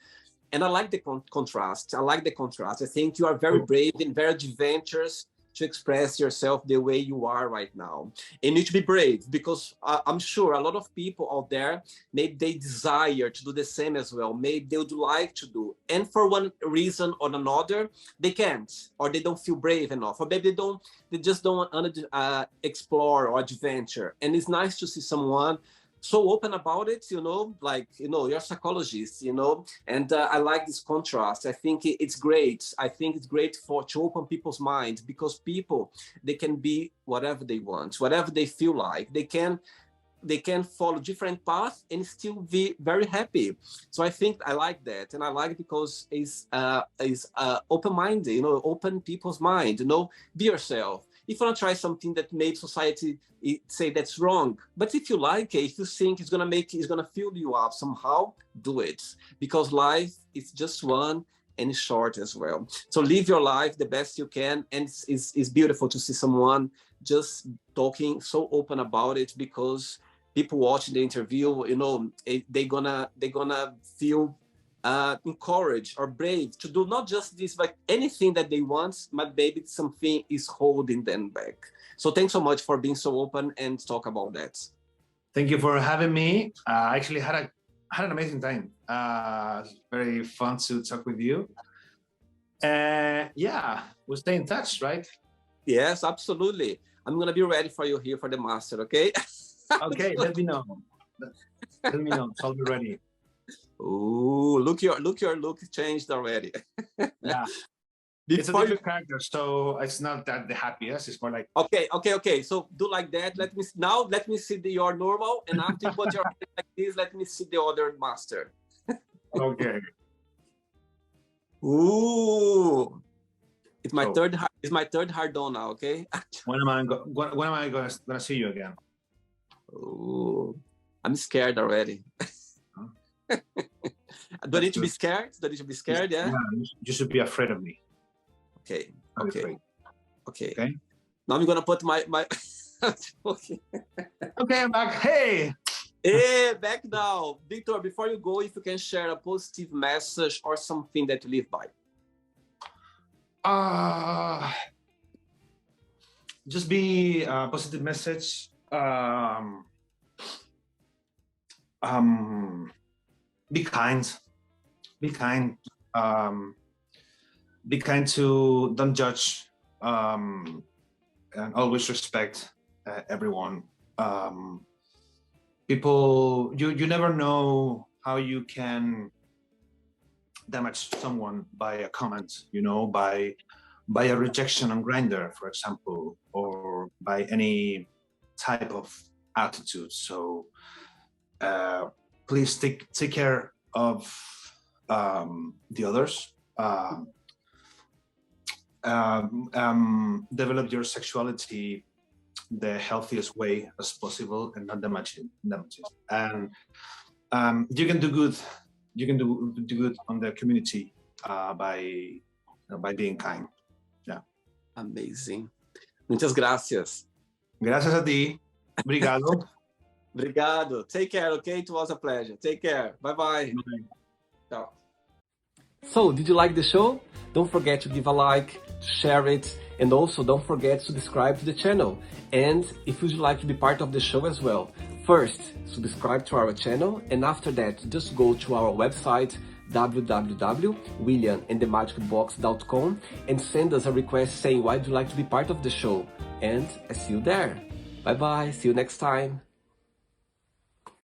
S1: And I like the contrast. I like the contrast. I think you are very brave and very adventurous to express yourself the way you are right now. And you need to be brave, because I'm sure a lot of people out there, maybe they desire to do the same as well. Maybe they would like to do. And for one reason or another, they can't, or they don't feel brave enough, or maybe they just don't want to explore or adventure. And it's nice to see someone so open about it, you know, like, you know, you're a psychologist, you know, and I like this contrast. I think it's great. I think it's great to open people's minds, because people, they can be whatever they want, whatever they feel like. They can follow different paths and still be very happy. So I think I like that, and I like it because it's open-minded, you know, open people's mind, you know, be yourself. If you want to try something that made society say that's wrong, but if you like it, if you think it's gonna fill you up somehow, do it, because life is just one and it's short as well. So live your life the best you can, and it's beautiful to see someone just talking so open about it, because people watching the interview, you know, they're gonna feel encouraged or brave to do not just this, but anything that they want, but maybe something is holding them back. So thanks so much for being so open and talk about that.
S2: Thank you for having me. I actually had an amazing time. Very fun to talk with you. Yeah, we'll stay in touch, right?
S1: Yes, absolutely. I'm gonna be ready for you here for the master, okay?
S2: Okay, let me know. Let me know. So I'll be ready.
S1: Ooh, look your look changed already.
S2: Yeah. It's a different character, so it's not that the happiest. It's more like
S1: okay. So do like that. Let me see your normal, and after you put your like this, let me see the other master.
S2: Okay.
S1: Ooh, it's my third hard on now. Okay.
S2: When am I gonna see you again?
S1: Ooh, I'm scared already. Do I need to be scared? Do I need to be scared? Yeah.
S2: You should be afraid of me.
S1: Okay.
S2: Okay.
S1: Now I'm gonna put my. Okay.
S2: Okay, I'm back. Hey,
S1: back now, Victor. Before you go, if you can share a positive message or something that you live by.
S2: Just be a positive message. Be kind. Be kind. Be kind to, don't judge, and always respect everyone. People, you never know how you can damage someone by a comment, you know, by a rejection on Grindr, for example, or by any type of attitude. So please take care of the others. Develop your sexuality the healthiest way as possible, and not damage it. And you can do good. You can do good on the community by being kind. Yeah.
S1: Amazing. Muitas gracias.
S2: Gracias a ti. Obrigado.
S1: Obrigado. Take care, okay? It was a pleasure. Take care. Bye-bye. Ciao. So, did you like the show? Don't forget to give a like, to share it, and also don't forget to subscribe to the channel. And if you'd like to be part of the show as well, first, subscribe to our channel, and after that, just go to our website, www.williamandthemagicbox.com, and send us a request saying why you'd like to be part of the show. And I see you there. Bye-bye. See you next time.